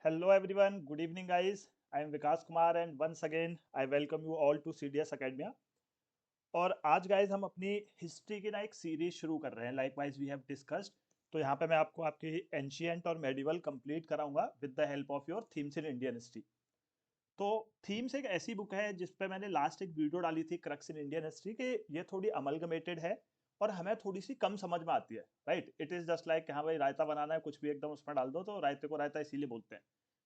Hello everyone, good evening guys. I am Vikas Kumar and once again I welcome you all to CDS Academia. और आज guys हम अपनी history की ना एक सीरीज शुरू कर रहे हैं likewise we have discussed. तो यहाँ पे मैं आपको आपकी एंशियंट और मेडिवल कंप्लीट कराऊंगा with the help of your themes in Indian history. तो थीम्स एक ऐसी बुक है जिस पे मैंने लास्ट एक वीडियो डाली थी क्रक्स इन इंडियन हिस्ट्री के ये थोड़ी अमलगमेटेड है और हमें थोड़ी सी कम समझ में आती है। Right, it is just like हाँ भाई रायता बनाना है, कुछ भी एकदम उसमें डाल दो, तो रायते को रायता इसीलिए बोलते हैं।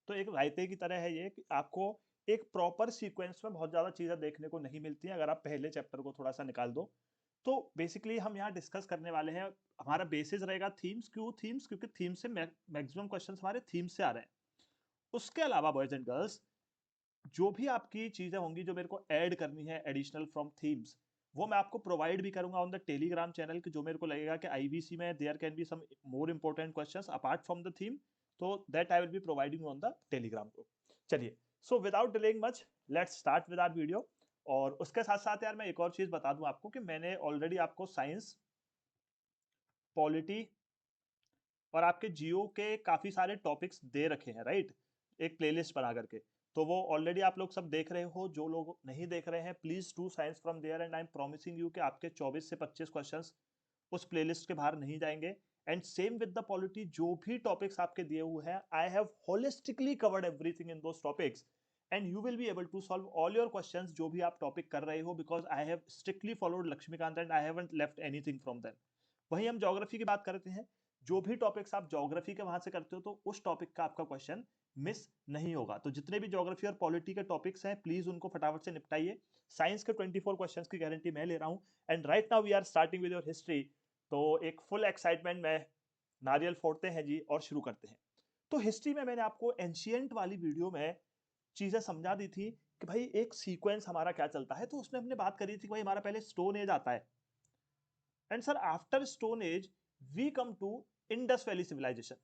तो एक रायते की तरह है ये कि आपको एक प्रॉपर सीक्वेंस में बहुत ज्यादा चीजें देखने को नहीं मिलती हैं अगर आप पहले चैप्टर को थोड़ा सा निकाल दो। तो बेसिकली हम यहाँ डिस्कस करने वाले हैं, हमारा बेसिस रहेगा थीम्स। क्यों थीम्स? क्योंकि थीम्स से मैक्सिमम क्वेश्चंस हमारे थीम्स से आ रहे हैं। उसके अलावा बॉयज एंड गर्ल्स जो भी आपकी चीजें होंगी जो मेरे को ऐड करनी है एडिशनल फ्रॉम थीम्स, वो मैं आपको प्रोवाइड भी करूंगा ऑन द टेलीग्राम चैनल कि जो मेरे को लगेगा कि आईवीसी में there can be some more important questions apart from the theme, तो that I will be providing on the Telegram को। चलिए, so without delaying much let's start with our video. और उसके साथ साथ यार मैं एक और चीज बता दूं आपको कि मैंने ऑलरेडी आपको साइंस, पॉलिटी और आपके जियो के काफी सारे टॉपिक्स दे रखे हैं, राइट, एक प्लेलिस्ट बना करके। तो वो ऑलरेडी आप लोग सब देख रहे हो। जो लोग नहीं देख रहे हैं please do science from there and I am promising you कि आपके 24 से 25 क्वेश्चंस उस प्लेलिस्ट के बाहर नहीं जाएंगे। And same with the polity, जो भी टॉपिक्स आपके दिए हुए हैं I have holistically covered everything in those topics and you will be able to solve all your questions जो भी आप टॉपिक कर रहे हो, because I have strictly followed Laxmikanth and I haven't left anything from them. वहीं हम geography की बात करते हैं। जो भी टॉपिक्स आप ज्योग्राफी के वहां से करते हो तो उस टॉपिक का आपका क्वेश्चन मिस नहीं होगा। तो जितने भी ज्योग्राफी और पॉलिटी के टॉपिक्स हैं प्लीज उनको फटाफट से निपटाइए। साइंस के 24 क्वेश्चंस की गारंटी मैं ले रहा हूं। And right now we are starting with your history. तो एक फुल एक्साइटमेंट में नारियल फोड़ते हैं जी और शुरू करते हैं। तो हिस्ट्री में मैंने आपको एंशियंट वाली वीडियो में चीजें समझा दी थी कि भाई एक सीक्वेंस हमारा क्या चलता है। तो उसमें हमने बात करी थी कि भाई हमारा पहले स्टोन एज आता है and sir after stone age we come to Indus valley civilisation.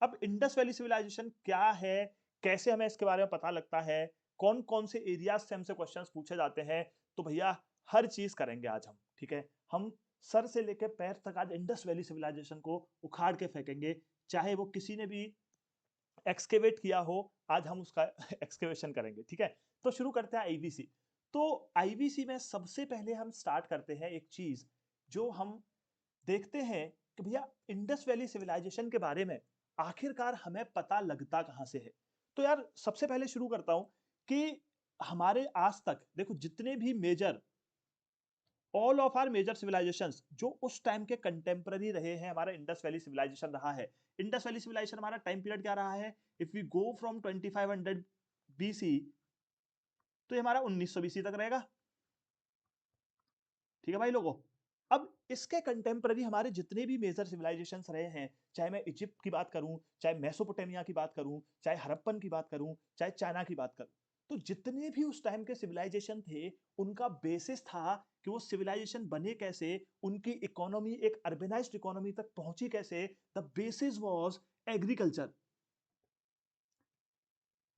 अब इंडस वैली सिविलाइजेशन क्या है, कैसे हमें इसके बारे में पता लगता है, कौन कौन से एरियाज से हमसे क्वेश्चंस पूछे जाते हैं, तो भैया हर चीज करेंगे आज हम। ठीक है, हम सर से लेकर पैर तक आज इंडस वैली सिविलाइजेशन को उखाड़ के फेंकेंगे। चाहे वो किसी ने भी एक्सकेवेट किया हो, आज हम उसका एक्सकेवेशन करेंगे। ठीक है, तो शुरू करते हैं आईवीसी। तो आईवीसी में सबसे पहले हम स्टार्ट करते हैं एक चीज जो हम देखते हैं कि भैया इंडस वैली सिविलाइजेशन के बारे में आखिरकार हमें पता लगता कहां से है। तो यार सबसे पहले शुरू करता हूं कि हमारे आज तक देखो जितने भी major, all of our major civilizations जो उस टाइम के कंटेम्पररी रहे हैं, हमारा इंडस वैली सिविलाइजेशन रहा है। इंडस वैली सिविलाइजेशन हमारा टाइम पीरियड क्या रहा है? If we go from 2500 BC तो ये हमारा 1900 बीसी तक रहेगा। ठीक है भाई लोगों, अब इसके कंटेम्पररी हमारे जितने भी मेजर सिविलाइजेशंस रहे हैं, चाहे मैं इजिप्ट की बात करूं, चाहे मेसोपोटामिया की बात करूं, चाहे हड़प्पन की बात करूं, चाहे चाइना की बात करूं, तो जितने भी उस टाइम के सिविलाइजेशन थे उनका बेसिस था कि वो सिविलाइजेशन बने कैसे, उनकी इकोनॉमी एक अर्बेनाइज्ड इकोनॉमी तक पहुंची कैसे। The basis was agriculture.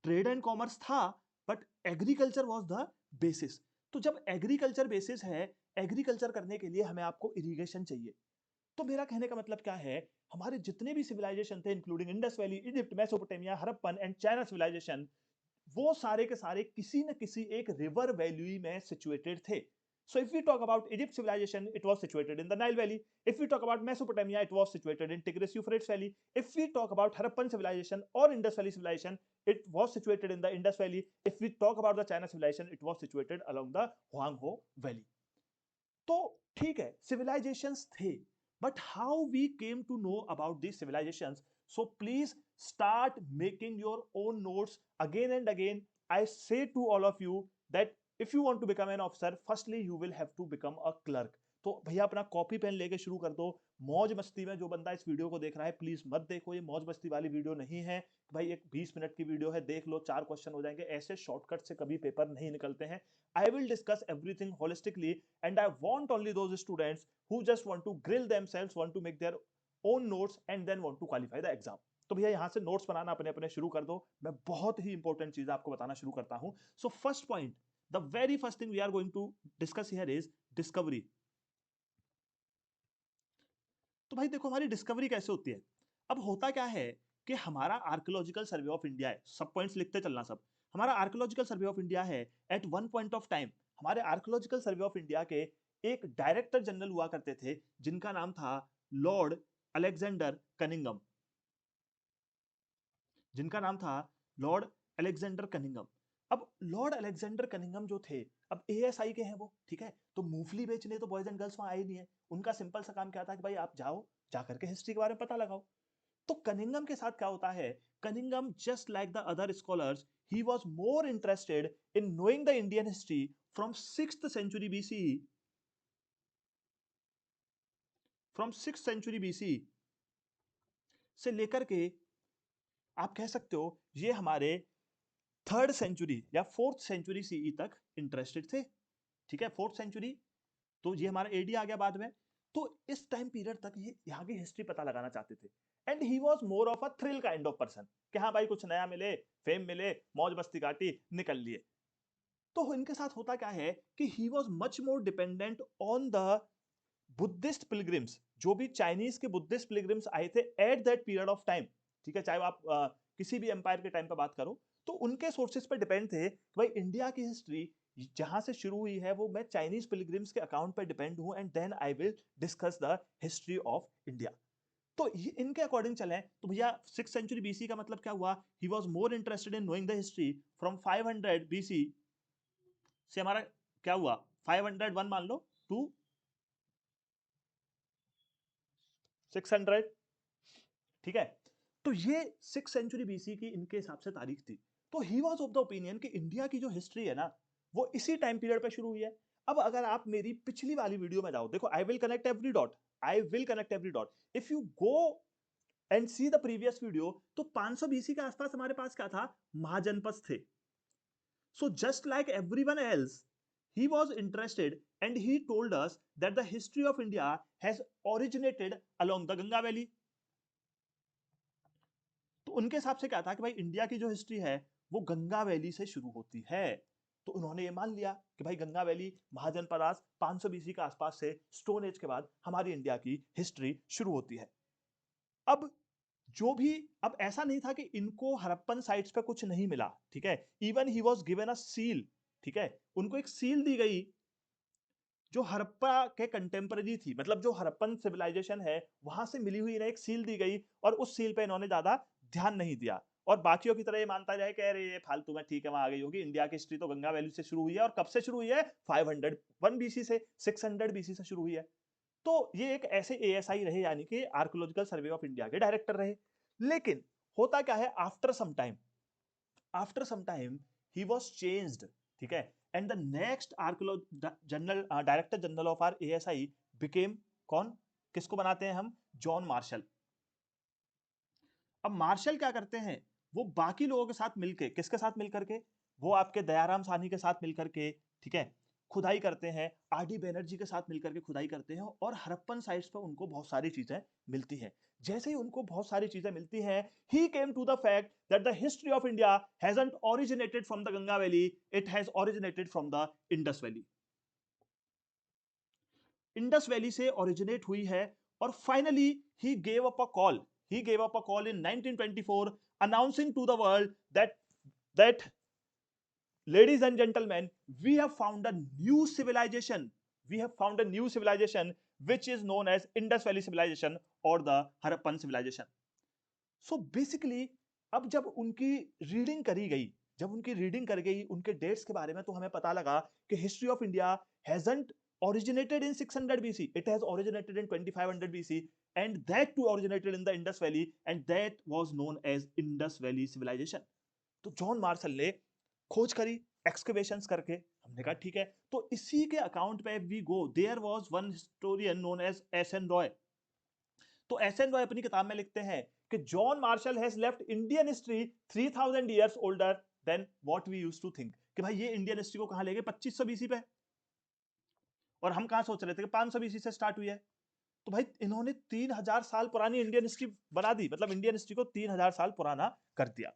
Trade and commerce था but agriculture was the basis. तो जब एग्रीकल्चर बेसिस है, एग्रीकल्चर करने के लिए हमें आपको इरिगेशन चाहिए। तो मेरा कहने का मतलब क्या है, हमारे जितने भी सिविलाइजेशन थे including Indus valley, Egypt, Mesopotamia, Harappan and China civilization, वो सारे के सारे किसी न किसी एक रिवर वैली में सिचुएटेड थे। So if we talk about Egypt civilization, it was situated in the Nile Valley. If we talk about Mesopotamia, it was situated in Tigris-Euphrates Valley. If we talk about Harappan civilization or Indus Valley civilization, it was situated in the Indus Valley. If we talk about the China civilization, it was situated along the Huangho Valley. तो ठीक है, civilizations थे, but how we came to know about these civilizations? So please start making your own notes again and again. I say to all of you that if you want to become an officer, firstly you will have to become a clerk. तो भैया अपना copy pen लेके शुरू कर दो। मौज मस्ती में जो बंदा इस वीडियो को देख रहा है प्लीज मत देखो, ये मौज मस्ती वाली वीडियो नहीं है। भाई एक 20 मिनट की वीडियो है, देख लो, 4 क्वेश्चन हो जाएंगे। ऐसे शॉर्टकट से कभी पेपर नहीं निकलते हैं। I will discuss everything holistically and I want only those students who just want to grill themselves, want to make their own notes and then want to qualify the exam. तो भैया यहां से notes बनाना अपने अपने शुरू कर दो। मैं बहुत ही इंपॉर्टेंट चीज आपको बताना शुरू करता हूं। So first point, the very first thing we are going to discuss here is discovery. तो भाई देखो हमारी डिस्कवरी कैसे होती है। अब होता क्या है कि हमारा आर्कियोलॉजिकल सर्वे ऑफ इंडिया है, सब पॉइंट्स लिखते चलना सब, हमारा आर्कियोलॉजिकल सर्वे ऑफ इंडिया है, at one point of time हमारे आर्कियोलॉजिकल सर्वे ऑफ इंडिया के एक डायरेक्टर जनरल हुआ करते थे जिनका नाम था लॉर्ड अलेक्जेंडर कनिंगम, जिनका नाम था लॉर्ड अलेक्जेंडर कनिंगम। अब लॉर्ड अलेक्जेंडर कनिंगम जो थे, अब एएसआई के हैं वो, ठीक है, तो मूंगफली बेचने तो बॉयज एंड गर्ल्स वहां आए नहीं है, उनका सिंपल सा काम क्या था कि भाई आप जाओ, जाकर के हिस्ट्री के बारे में पता लगाओ। तो कनिंगम के साथ क्या होता है, Cunningham just like the other scholars he was more interested in knowing the Indian history from 6th century BCE, from 6th century BCE से लेकर के आप कह सकते हो ये हमारे 3rd सेंचुरी या 4th सेंचुरी सीई तक इंटरेस्टेड थे, ठीक है, 4th सेंचुरी, तो ये हमारा एडी आ गया बाद में। तो इस टाइम पीरियड तक ये यहाँ की हिस्ट्री पता लगाना चाहते थे, and he was more of a thrill kind of person कि हाँ भाई कुछ नया मिले, फेम मिले, मौज मस्ती काटी, निकल लिए। तो इनके साथ होता क्या है कि he was much more dependent on the Buddhist pilgrims, जो भी चाइनीज के बुद्धिस्ट पिलग्रिम्स आए थे at that period of time, ठीक है, चाहे आप किसी भी एम्पायर के टाइम पे बात करो, तो उनके सोर्सेज पे डिपेंड थे कि भाई इंडिया की हिस्ट्री जहां से शुरू हुई है वो मैं चाइनीज पिलग्रिम्स के अकाउंट पे डिपेंड हूं, and then I will discuss the history of India. तो इनके अकॉर्डिंग चलें तो भैया 6th सेंचुरी बीसी का मतलब क्या हुआ, ही was more interested in knowing the history from 500 BC से हमारा क्या हुआ 501 मान लो टू 600, ठीक है। तो ये 6th सेंचुरी बीसी की इनके हिसाब से तारीख थी। तो he was of the opinion कि इंडिया की जो हिस्ट्री है ना वो इसी टाइम पीरियड पे शुरू हुई है। अब अगर आप मेरी पिछली वाली वीडियो में जाओ, देखो I will connect every dot, I will connect every dot, if you go and see the previous video, तो 500 बीसी के आसपास हमारे पास क्या था, महाजनपद थे। So just like everyone else he was interested and he told us that the history of India has originated along the Ganga Valley। तो उनके हिसाब से क्या था कि भाई इंडिया की जो हिस्ट्री है वो गंगा वैली से शुरू होती है। तो उन्होंने ये मान लिया कि भाई गंगा वैली महाजनपदास 500 बीसी के आसपास से स्टोन एज के बाद हमारी इंडिया की हिस्ट्री शुरू होती है। अब जो भी, अब ऐसा नहीं था कि इनको हड़प्पन साइट्स पे कुछ नहीं मिला, ठीक है, even he was given a seal, ठीक है, उनको एक सील दी गई जो हड़प्पा के कंटेम्पररी थी, मतलब जो हड़प्पन सिविलाइजेशन है वहां से मिली हुई इन्हें एक सील दी गई, और उस सील पे इन्होंने ज्यादा ध्यान नहीं दिया, और बाकियों की तरह ये मानता जाए कह रहे ये फालतू में, ठीक है वहां आ गई होगी, इंडिया की हिस्ट्री तो गंगा वैली से शुरू हुई है, और कब से शुरू हुई है 501 बीसी से 600 बीसी से शुरू हुई है। तो ये एक ऐसे एएसआई रहे, यानी कि आर्कियोलॉजिकल सर्वे ऑफ इंडिया के डायरेक्टर रहे। लेकिन होता क्या है, after some time he was changed, ठीक है, and the next general director general of our ASI became कौन, किसको बनाते हैं हम, जॉन मार्शल। अब मार्शल क्या करते हैं, वो बाकी लोगों के साथ मिलके, किसके साथ मिलकर के, वो आपके दयाराम साहनी के साथ मिलकर के, ठीक है, खुदाई करते हैं, आरडी बैनर्जी के साथ मिलकर के खुदाई करते हैं, और हड़प्पन साइट्स पर उनको बहुत सारी चीजें मिलती हैं। जैसे ही उनको बहुत सारी चीजें मिलती हैं, he came to the fact that the history of India hasn't originated from the Ganga Valley, it has originated from the Indus Valley। Indus valley से ओरिजिनेट हुई है, और finally he gave up a call, he gave up a call in 1924 announcing to the world that ladies and gentlemen, we have found a new civilization, we have found a new civilization which is known as Indus Valley civilization or the Harappan civilization। So basically अब जब उनकी reading करी गई, जब उनकी reading कर गई उनके डेट्स के बारे में, तो हमें पता लगा कि history of India hasn't originated in 600 BC, it has originated in 2500 BC, and that too originated in the Indus Valley, and that was known as Indus Valley civilization। तो जॉन मार्शल ने खोज करी, एक्सकवेशंस करके, हमने कहा ठीक है, तो इसी के अकाउंट पे we go, there was one historian known as SN Roy. तो एसएन रॉय अपनी किताब में लिखते हैं कि John Marshall has left Indian history 3000 years older than what we used to think, कि भाई ये इंडियन हिस्ट्री को कहां ले गए 2500 बीसी पे, और हम कहां सोच रहे थे कि 500 बीसी से स्टार्ट हुई है। तो भाई इन्होंने 3000 साल पुरानी इंडियन हिस्ट्री बना दी, मतलब इंडियन हिस्ट्री को 3000 साल पुराना कर दिया।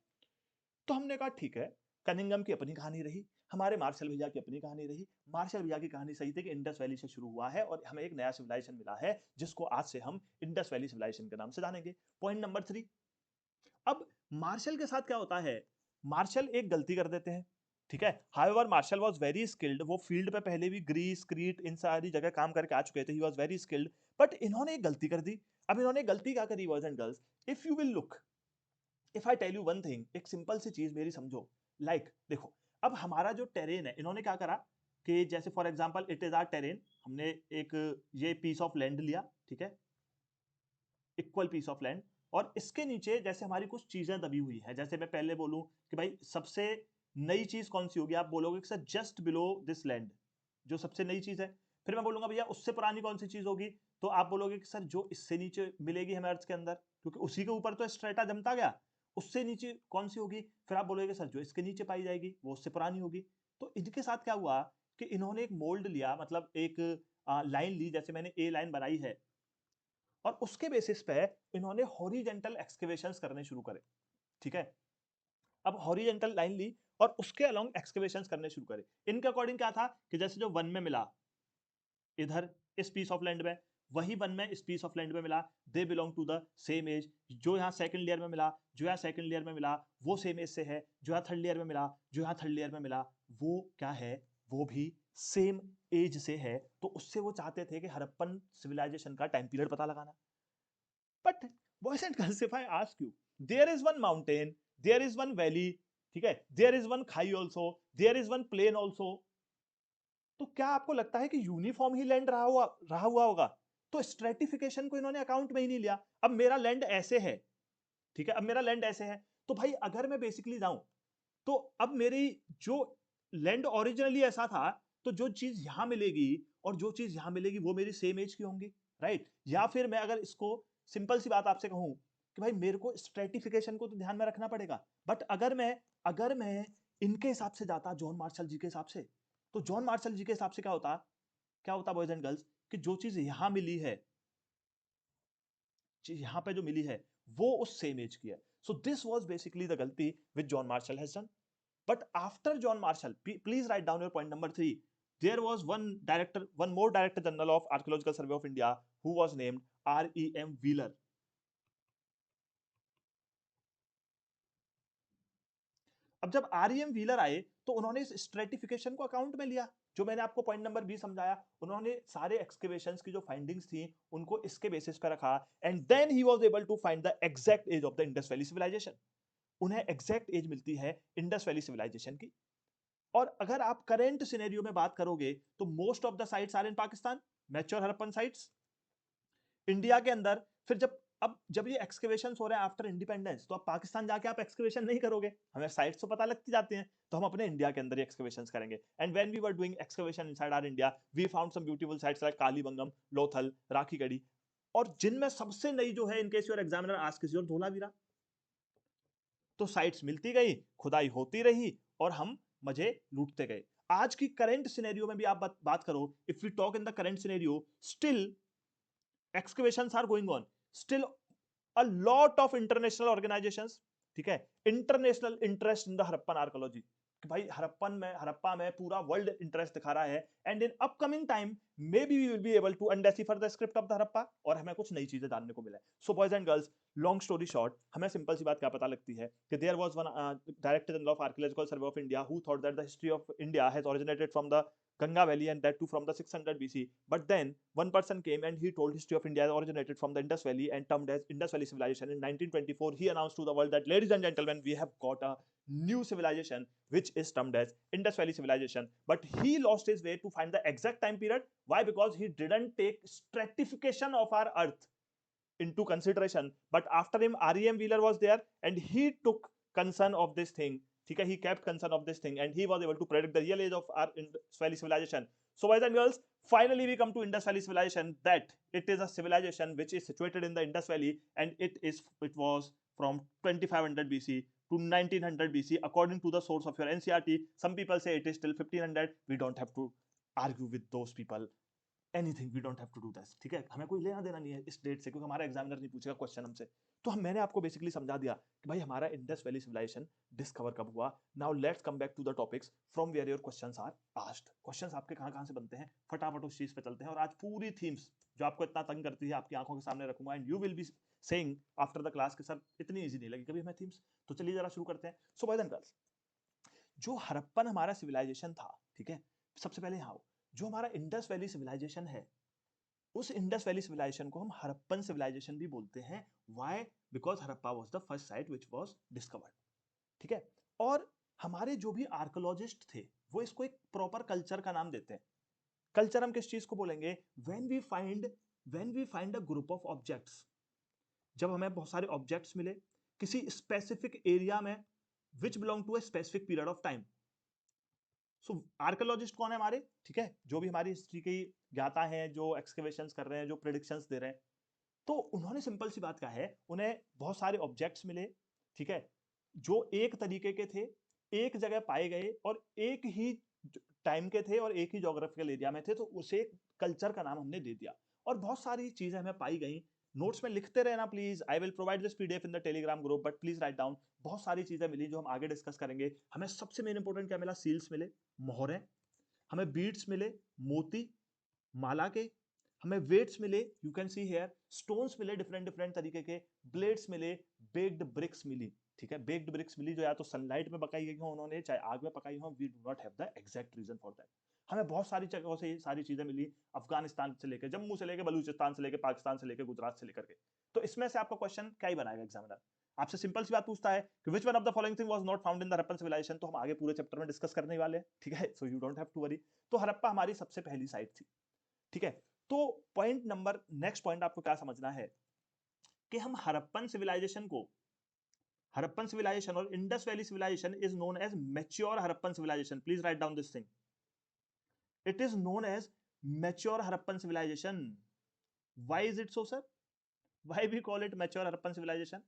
तो हमने कहा ठीक है, कनिंगम की अपनी कहानी रही, हमारे मार्शल भैया की अपनी कहानी रही। मार्शल भैया की कहानी सही थी कि इंडस वैली से शुरू हुआ है और हमें एक नया सिविलाइजेशन मिला है जिसको आज से हम इंडस वैली सिविलाइजेशन के नाम से जानेंगे। पॉइंट नंबर 3, अब मार्शल के साथ क्या होता है, मार्शल एक गलती कर देते हैं, ठीक है। However Marshall was very skilled, वो फील्ड पे पहले भी ग्रीस क्रीट इन सारी जगह काम करके आ चुके थे, he was very skilled, but इन्होंने एक गलती कर दी। अब इन्होंने गलती क्या करी boys and girls, if you will look, if I tell you one thing, एक सिंपल सी चीज मेरी समझो, देखो, अब हमारा जो टेरेन है, इन्होंने क्या करा कि जैसे for example it is our terrain, हमने एक ये पीस ऑफ लैंड लिया, ठीक है, इक्वल पीस ऑफ लैंड, और इसके नीचे जैसे हमारी कुछ चीजें दबी हुई है, जैसे मैं पहले बोलूं कि भाई सबसे नई चीज कौन सी होगी, आप बोलोगे कि sir just below this land, जो सबसे नई चीज है। फिर मैं बोलूंगा भैया उससे पुरानी कौन सी चीज होगी, तो आप बोलोगे कि सर जो इससे नीचे मिलेगी हमें अर्थ के अंदर, क्योंकि उसी के ऊपर तो स्ट्रेटा जमता गया, उससे नीचे कौन सी होगी, फिर आप बोलोगे सर जो इसके नीचे पाई जाएगी वो उससे पुरानी होगी। तो इनके साथ क्या हुआ कि इन्होंने एक मोल्ड लिया, मतलब एक लाइन ली, जैसे मैंने ए लाइन बनाई है, और उसके बेसिस पे इन्होंने हॉरिजेंटल एक्सकेवेशंस करने शुरू करे, ठीक है। अब हॉरिजेंटल लाइन ली और उसके अलोंग एक्सकेवेशंस करने शुरू करे। इनके अकॉर्डिंग क्या था कि जैसे जो वन में मिला इधर इस पीस ऑफ लैंड में, वही वन में इस पीस ऑफ लैंड में मिला, they belong to the same age. जो यहाँ सेकंड लेयर में मिला, जो यहाँ सेकंड लेयर में मिला, वो सेम एज से है। जो यहाँ थर्ड लेयर में मिला, जो यहाँ थर्ड लेयर में मिला, वो क्या है, वो भी सेम एज से है। तो उससे वो चाहते थे कि हड़प्पन सिविलाइजेशन का टाइम पीरियड पता लगाना। But boys and girls, if I ask you, there is one mountain, there is one valley, ठीक है, देयर इज वन खाई also, there is one plain also, तो क्या आपको लगता है कि यूनिफॉर्म ही लैंड रहा हुआ होगा? तो स्ट्रेटिफिकेशन को इन्होंने अकाउंट में ही नहीं लिया। अब मेरा लैंड ऐसे है, ठीक है, अब मेरा लैंड ऐसे है, तो भाई अगर मैं बेसिकली जाऊं, तो अब मेरी जो लैंड ओरिजिनली ऐसा था, तो जो चीज यहां मिलेगी और जो चीज यहां मिलेगी वो मेरी सेम एज की होंगी, राइट। या फिर मैं अगर इसको सिंपल सी बात आपसे कहूं कि भाई मेरे को स्ट्रेटिफिकेशन को तो ध्यान में रखना पड़ेगा, बट अगर मैं इनके हिसाब से जाता, जॉन मार्शल जी के हिसाब से, तो जॉन मार्शल जी के हिसाब से क्या होता बॉयज एंड गर्ल्स, कि जो चीज यहां मिली है, यहां पे जो मिली है, वो उस सेम एज की है। So this was basically the गलती which John Marshall has done. But after John Marshall, please write down your point number 3. There was one more Director General of Archaeological Survey of India who was named R.E.M. Wheeler. अब जब आर.ई.एम. Wheeler आए तो उन्होंने इस stratification को account में लिया, जो मैंने आपको पॉइंट नंबर बी समझाया। उन्होंने सारे एक्सकेवेशंस की जो फाइंडिंग्स थी उनको इसके बेसिस पर रखा, and then he was able to find the exact age of the Indus valley civilization. उन्हें एग्जैक्ट एज मिलती है इंडस वैली सिविलाइजेशन की। और अगर आप करेंट सिनेरियो में बात करोगे तो most of the sites are in Pakistan, mature Harappan sites. India के अंदर फिर जब ये एक्सकेवेशन हो रहे हैं आफ्टर इंडिपेंडेंस, तो अब पाकिस्तान जाके आप एक्सकेवेशन नहीं करोगे, हमें साइट्स तो पता लगती जाती हैं, तो हम अपने इंडिया के अंदर ही एक्सकेवेशन करेंगे। And when we were doing excavation inside our India, we found some beautiful sites like Kalibangan, Lothal, Rakhigarhi, और जिनमें सबसे नई जो है, in case your examiner asks your, Dholavira. तो साइट्स मिलती गई, खुदाई होती रही, और हम मजे लूटते गए। आज की करंट सिनेरियो में भी आप बात करो, if we talk in the current scenario, still excavations are going on, still a lot of international organizations, ठीक है, international interest in the Harappan archaeology, कि भाई हड़प्पा में पूरा वर्ल्ड इंटरेस्ट दिखा रहा है। And in upcoming time may be we will be able to undecipher the script of the Harappa, और हमें कुछ नई चीजें जानने को मिले। So boys and girls, long story short, हमें सिंपल सी बात क्या पता लगती है कि there was one director general of archaeological survey of India who thought that the history of India has originated from the Ganga Valley, and that too from the 600 BC. But then one person came and he told history of India originated from the Indus Valley and termed as Indus Valley civilization. In 1924, he announced to the world that, ladies and gentlemen, we have got a new civilization which is termed as Indus Valley civilization. But he lost his way to find the exact time period. Why? Because he didn't take stratification of our earth into consideration. But after him, R.E.M. Wheeler was there and he took concern of this thing. ठीक है, he kept concern of this thing and he was able to predict the real age of our Indus Valley civilization. So boys and girls, finally we come to Indus Valley civilization, that it is a civilization which is situated in the Indus Valley, and it was from 2500 BC to 1900 BC according to the source of your NCERT. Some people say it is till 1500. We don't have to argue with those people anything, we don't have to do this, ठीक है, हमें कोई लेना देना नहीं है इस date से, क्योंकि हमारा एग्जामिनर नहीं पूछेगा क्वेश्चन हमसे। तो मैंने आपको बेसिकली समझा दिया कि भाई हमारा इंडस वैली सिविलाइजेशन डिस्कवर कब हुआ। Now let's come back to the topics from where your questions are asked. Questions आपके कहां कहां से बनते हैं, फटाफट उस चीज पे चलते हैं, और आज पूरी थीम्स जो आपको इतना तंग करती है आपकी आंखों के सामने रखूंगा, and you will be saying after the class कि सर इतनी इजी नहीं लगी कभी हमें थीम्स। तो चलिए जरा शुरू करते हैं। सो बॉयज एंड गर्ल्स, जो हड़प्पन हमारा सिविलाइजेशन था, ठीक है, सबसे पहले यहाँ जो हमारा इंडस वैली सिविलाइजेशन है, उस इंडस वैली सिविलाइजेशन को हम हड़प्पन सिविलाइजेशन भी बोलते हैं। Why? Because Harappa was the first sight which was discovered, ठीक है। और हमारे जो भी आर्कोलॉजिस्ट थे वो इसको एक प्रॉपर कल्चर का नाम देते हैं। कल्चर हम किस चीज को बोलेंगे? When we find a group of objects, जब हमें बहुत सारे ऑब्जेक्ट्स मिले किसी स्पेसिफिक एरिया में which belong to a specific period of time. So archaeologist कौन है हमारे? ठीक है, जो भी हमारी हिस्ट्री की ज्ञाता हैं, जो एक्सकेवेशंस कर रहे हैं, जो प्रेडिक्शंस दे रहे हैं, तो उन्होंने सिंपल सी बात कहा है, उन्हें बहुत सारे ऑब्जेक्ट्स मिले, ठीक है, जो एक तरीके के थे, एक जगह पाए गए और एक ही टाइम के थे और एक ही जोग्राफिकल एरिया में थे, तो उसे कल्चर का नाम हमने दे दिया। और बहुत सारी चीजें हमें पाई गई। नोट्स में लिखते रहना please, I will provide this PDF in the Telegram group, but please write down. बहुत सारी चीजें मिली जो हम आगे डिस्कस करेंगे। हमें सबसे मेन इंपॉर्टेंट क्या मिला? सील्स मिले, मोहरें, हमें बीड्स मिले, मोती, माला के, हमें वेट्स मिले, you can see here, stones मिले डिफरेंट डिफरेंट तरीके के, ब्लेड्स मिले, बेक्ड ब्रिक्स मिली, ठीक है, बेक्ड ब्रिक्स मिली जो या तो सनलाइट में पकाई गई हो उन्होंने, चाहे आग में पकाई हो, we do not have the exact reason for that. हमें बहुत सारी जगहों से ये सारी चीजें मिली, अफगानिस्तान से लेकर, जम्मू से लेकर, बलूचिस्तान से लेकर, पाकिस्तान से लेकर, गुजरात से लेकर के। तो इसमें से आपका क्वेश्चन क्या ही बनाएगा एग्जामिनर? आपसे सिंपल सी बात पूछता है कि which one of the following thing was not found in the Harappan civilization, तो हम आगे पूरे चैप्टर में डिस्कस करने वाले हैं, ठीक है, so you don't have to worry. तो हड़प्पा हमारी सबसे पहली साइट थी, ठीक है। तो पॉइंट नंबर, नेक्स्ट पॉइंट आपको क्या समझना है कि हम हड़प्पन सिविलाइजेशन को, हड़प्पन सिविलाइजेशन और Indus valley civilization is known as mature Harappan civilization. Please write down this thing, it is known as mature Harappan civilization. Why is it so sir? Why we call it mature Harappan civilization?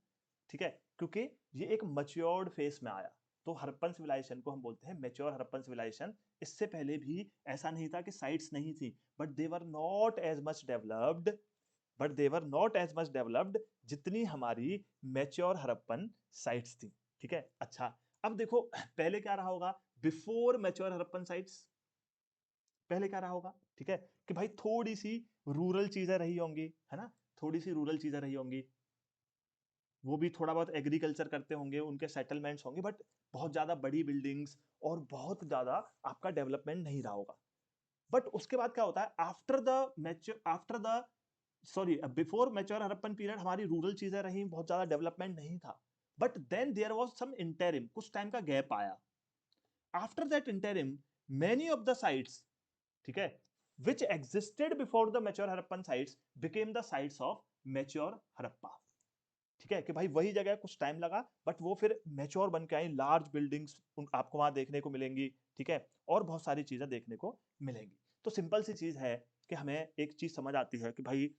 ठीक है, क्योंकि ये एक matured face में आया, तो Harappan civilization को हम बोलते हैं मैच्योर हड़प्पन सिविलाइजेशन। इससे पहले भी ऐसा नहीं था कि साइट्स नहीं थी, but they were not as much developed, जितनी हमारी मैच्योर हड़प्पन साइट्स थी, ठीक है। अच्छा, अब देखो पहले क्या रहा होगा बिफोर मैच्योर हड़प्पन साइट्स? पहले क्या रहा होगा, ठीक है, कि भाई थोड़ी सी रूरल चीजें रही होंगी, है ना, थोड़ी सी रूरल चीजें रही होंगी, वो भी थोड़ा बहुत एग्रीकल्चर करते होंगे, उनके सेटलमेंट्स होंगे, बट बहुत ज्यादा बड़ी बिल्डिंग्स और बहुत ज्यादा आपका डेवलपमेंट नहीं रहा होगा। बट उसके बाद क्या होता है, after the sorry before mature Harappan period हमारी रूरल चीजें रही, बहुत ज्यादा डेवलपमेंट नहीं था, but then there was some interim, कुछ टाइम का गैप आया। After that interim many of the sites, ठीक है, which existed before the mature Harappan sites became the sites of mature Harappa, ठीक है, कि भाई वही जगह कुछ टाइम लगा बट वो फिर मैच्योर बन के आई, लार्ज बिल्डिंग्स आपको वहां देखने को मिलेंगी, ठीक है, और बहुत सारी चीजें देखने को मिलेंगी। तो सिंपल सी चीज है कि हमें एक चीज समझ आती है कि भाई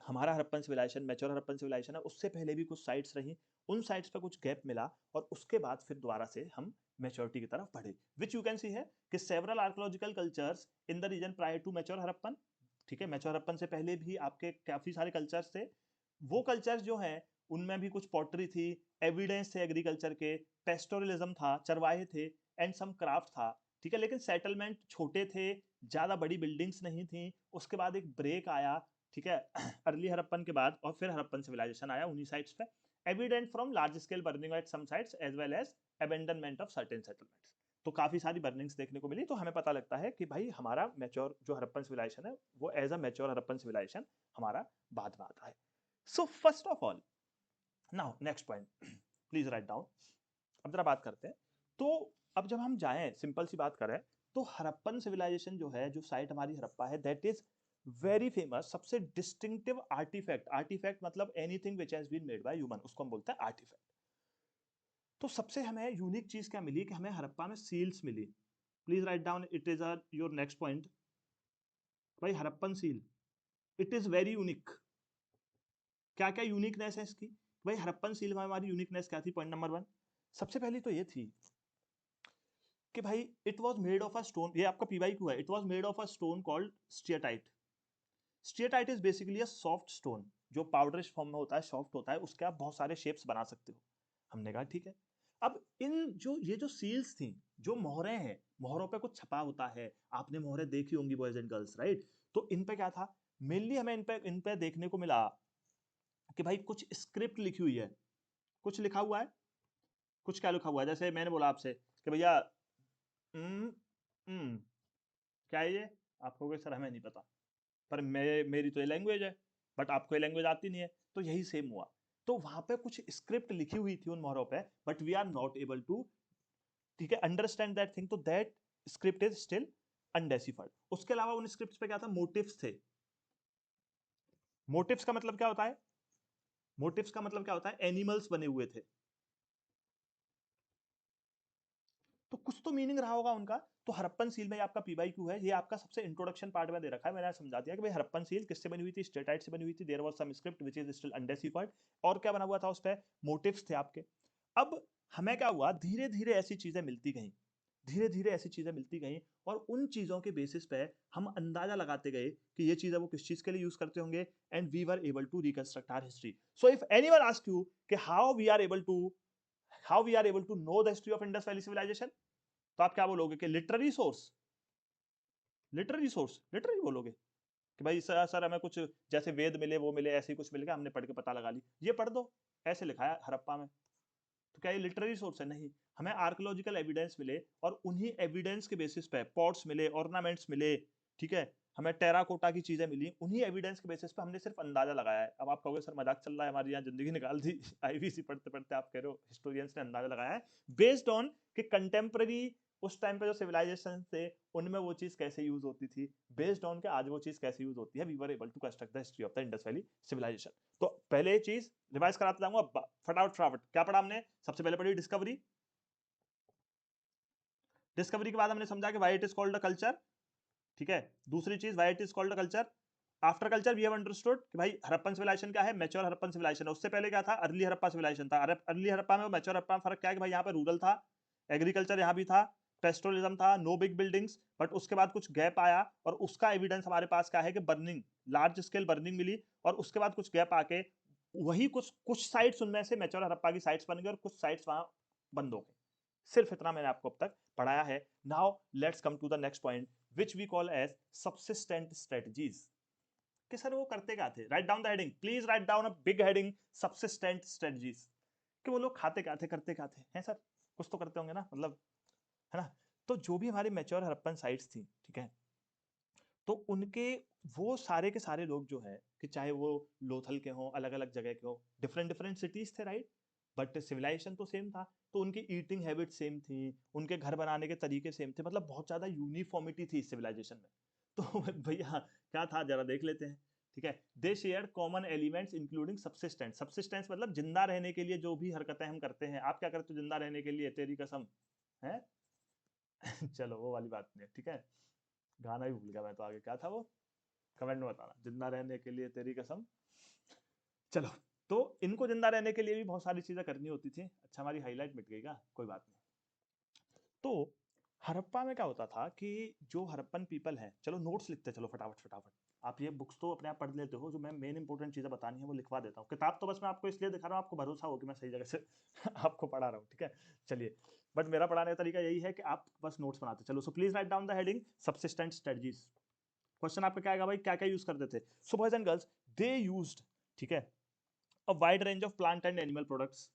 हमारा Harappan civilization mature Harappan civilization है, उससे पहले भी कुछ साइट्स रही, उन साइट्स पे कुछ गैप मिला और उसके बाद फिर दोबारा से हम मैच्योरिटी की तरफ बढ़े, विच यू कैन सी है कि several archaeological cultures in the region prior to mature Harappan, ठीक है, मैच्योर हड़प्पन से पहले भी आपके काफी सारे कल्चर्स थे। वो कल्चर्स जो हैं उनमें भी कुछ पॉटरी थी, एविडेंस थे एग्रीकल्चर के, पेस्टोरलिज्म था, चरवाहे थे, एंड सम क्राफ्ट था, ठीक है, लेकिन सेटलमेंट छोटे थे, ज्यादा बड़ी बिल्डिंग्स नहीं थी। उसके बाद एक ब्रेक आया, ठीक है, अर्ली हड़प्पन के बाद, और फिर हड़प्पन सिविलाइजेशन आया उन्हीं साइट्स पे, evident from large scale burning at some sites as well as abandonment of certain settlements. तो काफी सारी बर्निंग्स देखने को मिली, तो हमें पता लगता है कि भाई हमारा मैच्योर जो हड़प्पन सिविलाइजेशन है वो as a mature Harappan civilization हमारा बाद में आता है। So first of all, now next point, please write down. अब जरा बात करते हैं, तो अब जब हम जाएं, सिंपल सी बात करें, तो हड़प्पन सिविलाइजेशन जो है, जो साइट हमारी हड़प्पा है, दैट इज वेरी फेमस, सबसे डिस्टिंक्टिव आर्टिफैक्ट, आर्टिफैक्ट मतलब anything which has been made by human, उसको हम बोलते हैं आर्टिफैक्ट। तो सबसे हमें यूनिक चीज क्या मिली कि हमें हड़प्पा में सील्स मिली। Please write down, it is your next point, भाई Harappan seal, it is very unique. क्या क्या यूनिकनेस है इसकी? भाई हड़प्पन सील में हमारी यूनिकनेस क्या थी? पॉइंट नंबर 1, सबसे पहली तो ये थी कि भाई it was made of a stone, ये आपका पीवाई क्यू है, it was made of a stone called steatite. Steatite is basically a soft stone, जो पाउडरिश फॉर्म में होता है, सॉफ्ट होता है, उसके आप बहुत सारे शेप्स बना सकते हो। हमने कहा ठीक है। अब इन जो ये जो सील्स थी, जो मोहरें हैं, मोहरों पे कुछ छपा होता है, आपने मोहरें देखी होंगी बॉयज एंड गर्ल्स, राइट? तो इन पे क्या था, मेनली हमें इन पे देखने को मिला कि भाई कुछ स्क्रिप्ट लिखी हुई है, कुछ लिखा हुआ है, कुछ क्या लिखा हुआ है, जैसे मैंने बोला आपसे कि भैया क्या है ये, आप कहोगे सर हमें नहीं पता, पर मेरी तो ये लैंग्वेज है, बट आपको ये लैंग्वेज आती नहीं है, तो यही सेम हुआ। तो वहां पे कुछ स्क्रिप्ट लिखी हुई थी उन मोहरों पे, but we are not able to, ठीक है, अंडरस्टैंड दैट थिंग, तो that script is still undeciphered. उसके अलावा उन स्क्रिप्ट्स पे क्या था, मोटिव्स थे। मोटिव्स का मतलब क्या होता है, मोटिव्स का मतलब क्या होता है, एनिमल्स बने हुए थे, तो कुछ तो मीनिंग रहा होगा उनका। तो हरप्पन सील में आपका पी बाई क्यू है, ये आपका सबसे इंट्रोडक्शन पार्ट में दे रखा है, मैंने समझा दिया कि भाई हरप्पन सील किससे बनी हुई थी, स्टेटाइट से बनी हुई थी, there was some script which is still undeciphered, और क्या बना हुआ था उस पे, मोटिव्स थे आपके। अब हमें क्या हुआ, धीरे धीरे ऐसी चीजें मिलती गई, धीरे धीरे ऐसी चीजें मिलती गई, और उन चीजों के बेसिस पे हम अंदाजा लगाते गए कि ये चीजें वो किस चीज के लिए यूज करते होंगे, and we were able to reconstruct our history. So if anyone ask you कि how we are able to know the history of Indus valley civilisation, तो आप क्या बोलोगे कि लिटरेरी सोर्स, लिटरेरी बोलोगे कि भाई सर हमें कुछ जैसे वेद मिले, वो मिले, ऐसे ही कुछ मिल गया, हमने पढ़ के पता लगा ली, ये पढ़ दो, ऐसे लिखा है हड़प्पा में, तो क्या ये लिटरेरी सोर्स है? नहीं, हमें आर्कोलॉजिकल एविडेंस मिले, और उन्हीं एविडेंस के बेसिस पे पॉट्स मिले, ऑर्नामेंट्स मिले, ठीक है, हमें टेराकोटा की चीजें मिली, उन्हीं एविडेंस के बेसिस पे हमने सिर्फ अंदाजा लगाया है। अब आप कहोगे सर मजाक चल रहा है, हमारी यहाँ जिंदगी निकाल दी आईवीसी पढ़ते पढ़ते, आप कह रहे हो हिस्टोरियंस ने अंदाजा लगाया है बेस्ड ऑन कि कंटेम्प्रेरी उस टाइम पे जो सिविलाइजेशन थे उनमें वो चीज कैसे यूज होती थी, बेस्ड ऑन के आज वो चीज कैसे यूज होती है, we were able to construct the history of the Indus valley civilisation. तो पहले चीज रिवाइज कराता जाऊंगा, फटाफट फटाफट। क्या पढ़ा हमने, सबसे पहले पढ़ी डिस्कवरी, डिस्कवरी के बाद हमने समझा कि why it is called the culture, ठीक है, दूसरी चीज why it is called the culture. After culture we have understood कि भाई हरप्पन सिविलाइजेशन क्या है, मैच्योर हरप्पन सिविलाइजेशन है। उससे पहले क्या था, अर्ली हरप्पा सिविलाइजेशन था। अर्ली हरप्पा में मैच्योर हरप्पा में फर्क क्या है कि भाई यहाँ पे रूरल था, एग्रीकल्चर यहाँ भी था, पेस्टोरलिज्म था, नो बिग बिल्डिंग्स, बट उसके बाद कुछ गैप आया, और उसका एविडेंस हमारे पास क्या है कि बर्निंग, लार्ज स्केल बर्निंग मिली, और उसके बाद कुछ गैप आके वही कुछ कुछ साइट्स उनमें से मैच्योर हरप्पा की साइट्स बन गई, और कुछ साइट्स वहां बंद हो गई। सिर्फ इतना मैंने आपको अब तक पढ़ाया है। Now let's come to the next point which we call as subsistent strategies. कि सर वो करते क्या थे, write down the heading, please write down a big heading, subsistent strategies. कि वो लोग खाते क्या थे, करते क्या थे, हैं सर, कुछ तो करते होंगे ना, मतलब, है ना। तो जो भी हमारी मैच्योर हड़प्पन साइट्स थी, ठीक है, तो उनके वो सारे के सारे लोग जो है, कि चाहे वो लोथल के हों, अलग अलग जगह के हों, डिफरेंट डिफरेंट सिटीज थे, राइट, बट सिविलाइजेशन तो सेम था, तो उनकी ईटिंग हैबिट सेम थी, उनके घर बनाने के तरीके सेम थे, मतलब बहुत ज्यादा यूनिफॉर्मिटी थी सिविलाइजेशन में। तो भैया क्या था जरा देख लेते हैं, ठीक है। They share common elements including subsistence, subsistence मतलब जिंदा रहने के लिए जो भी हरकतें हम करते हैं, आप क्या करते हो जिंदा रहने के लिए, तेरी कसम है चलो वो वाली बात नहीं है, ठीक है, गाना ही भूल गया मैं तो, आगे क्या था वो, कमेंट में बताना, जिंदा रहने के लिए तेरी कसम। चलो, तो इनको जिंदा रहने के लिए भी बहुत सारी चीजें करनी होती थी। अच्छा हमारी हाईलाइट मिट गई क्या, कोई बात नहीं। तो हड़प्पा में क्या होता था कि जो हड़प्पन पीपल है, चलो नोट्स लिखते चलो फटाफट फटाफट, आप ये बुक्स तो अपने आप पढ़ लेते हो, जो मैं मेन इंपॉर्टेंट चीजें बतानी है वो लिखवा देता हूँ। किताब तो बस मैं आपको इसलिए दिखा रहा हूँ, आपको भरोसा हो कि मैं सही जगह से आपको पढ़ा रहा हूँ, ठीक है। चलिए, बट मेरा पढ़ाने का तरीका यही है कि आप बस नोट्स बनाते चलो। So please write down the heading subsistent strategies. Question आपका क्या आएगा भाई, क्या क्या यूज करते थे। So boys and girls, they used, ठीक है, a wide range of plant and animal products.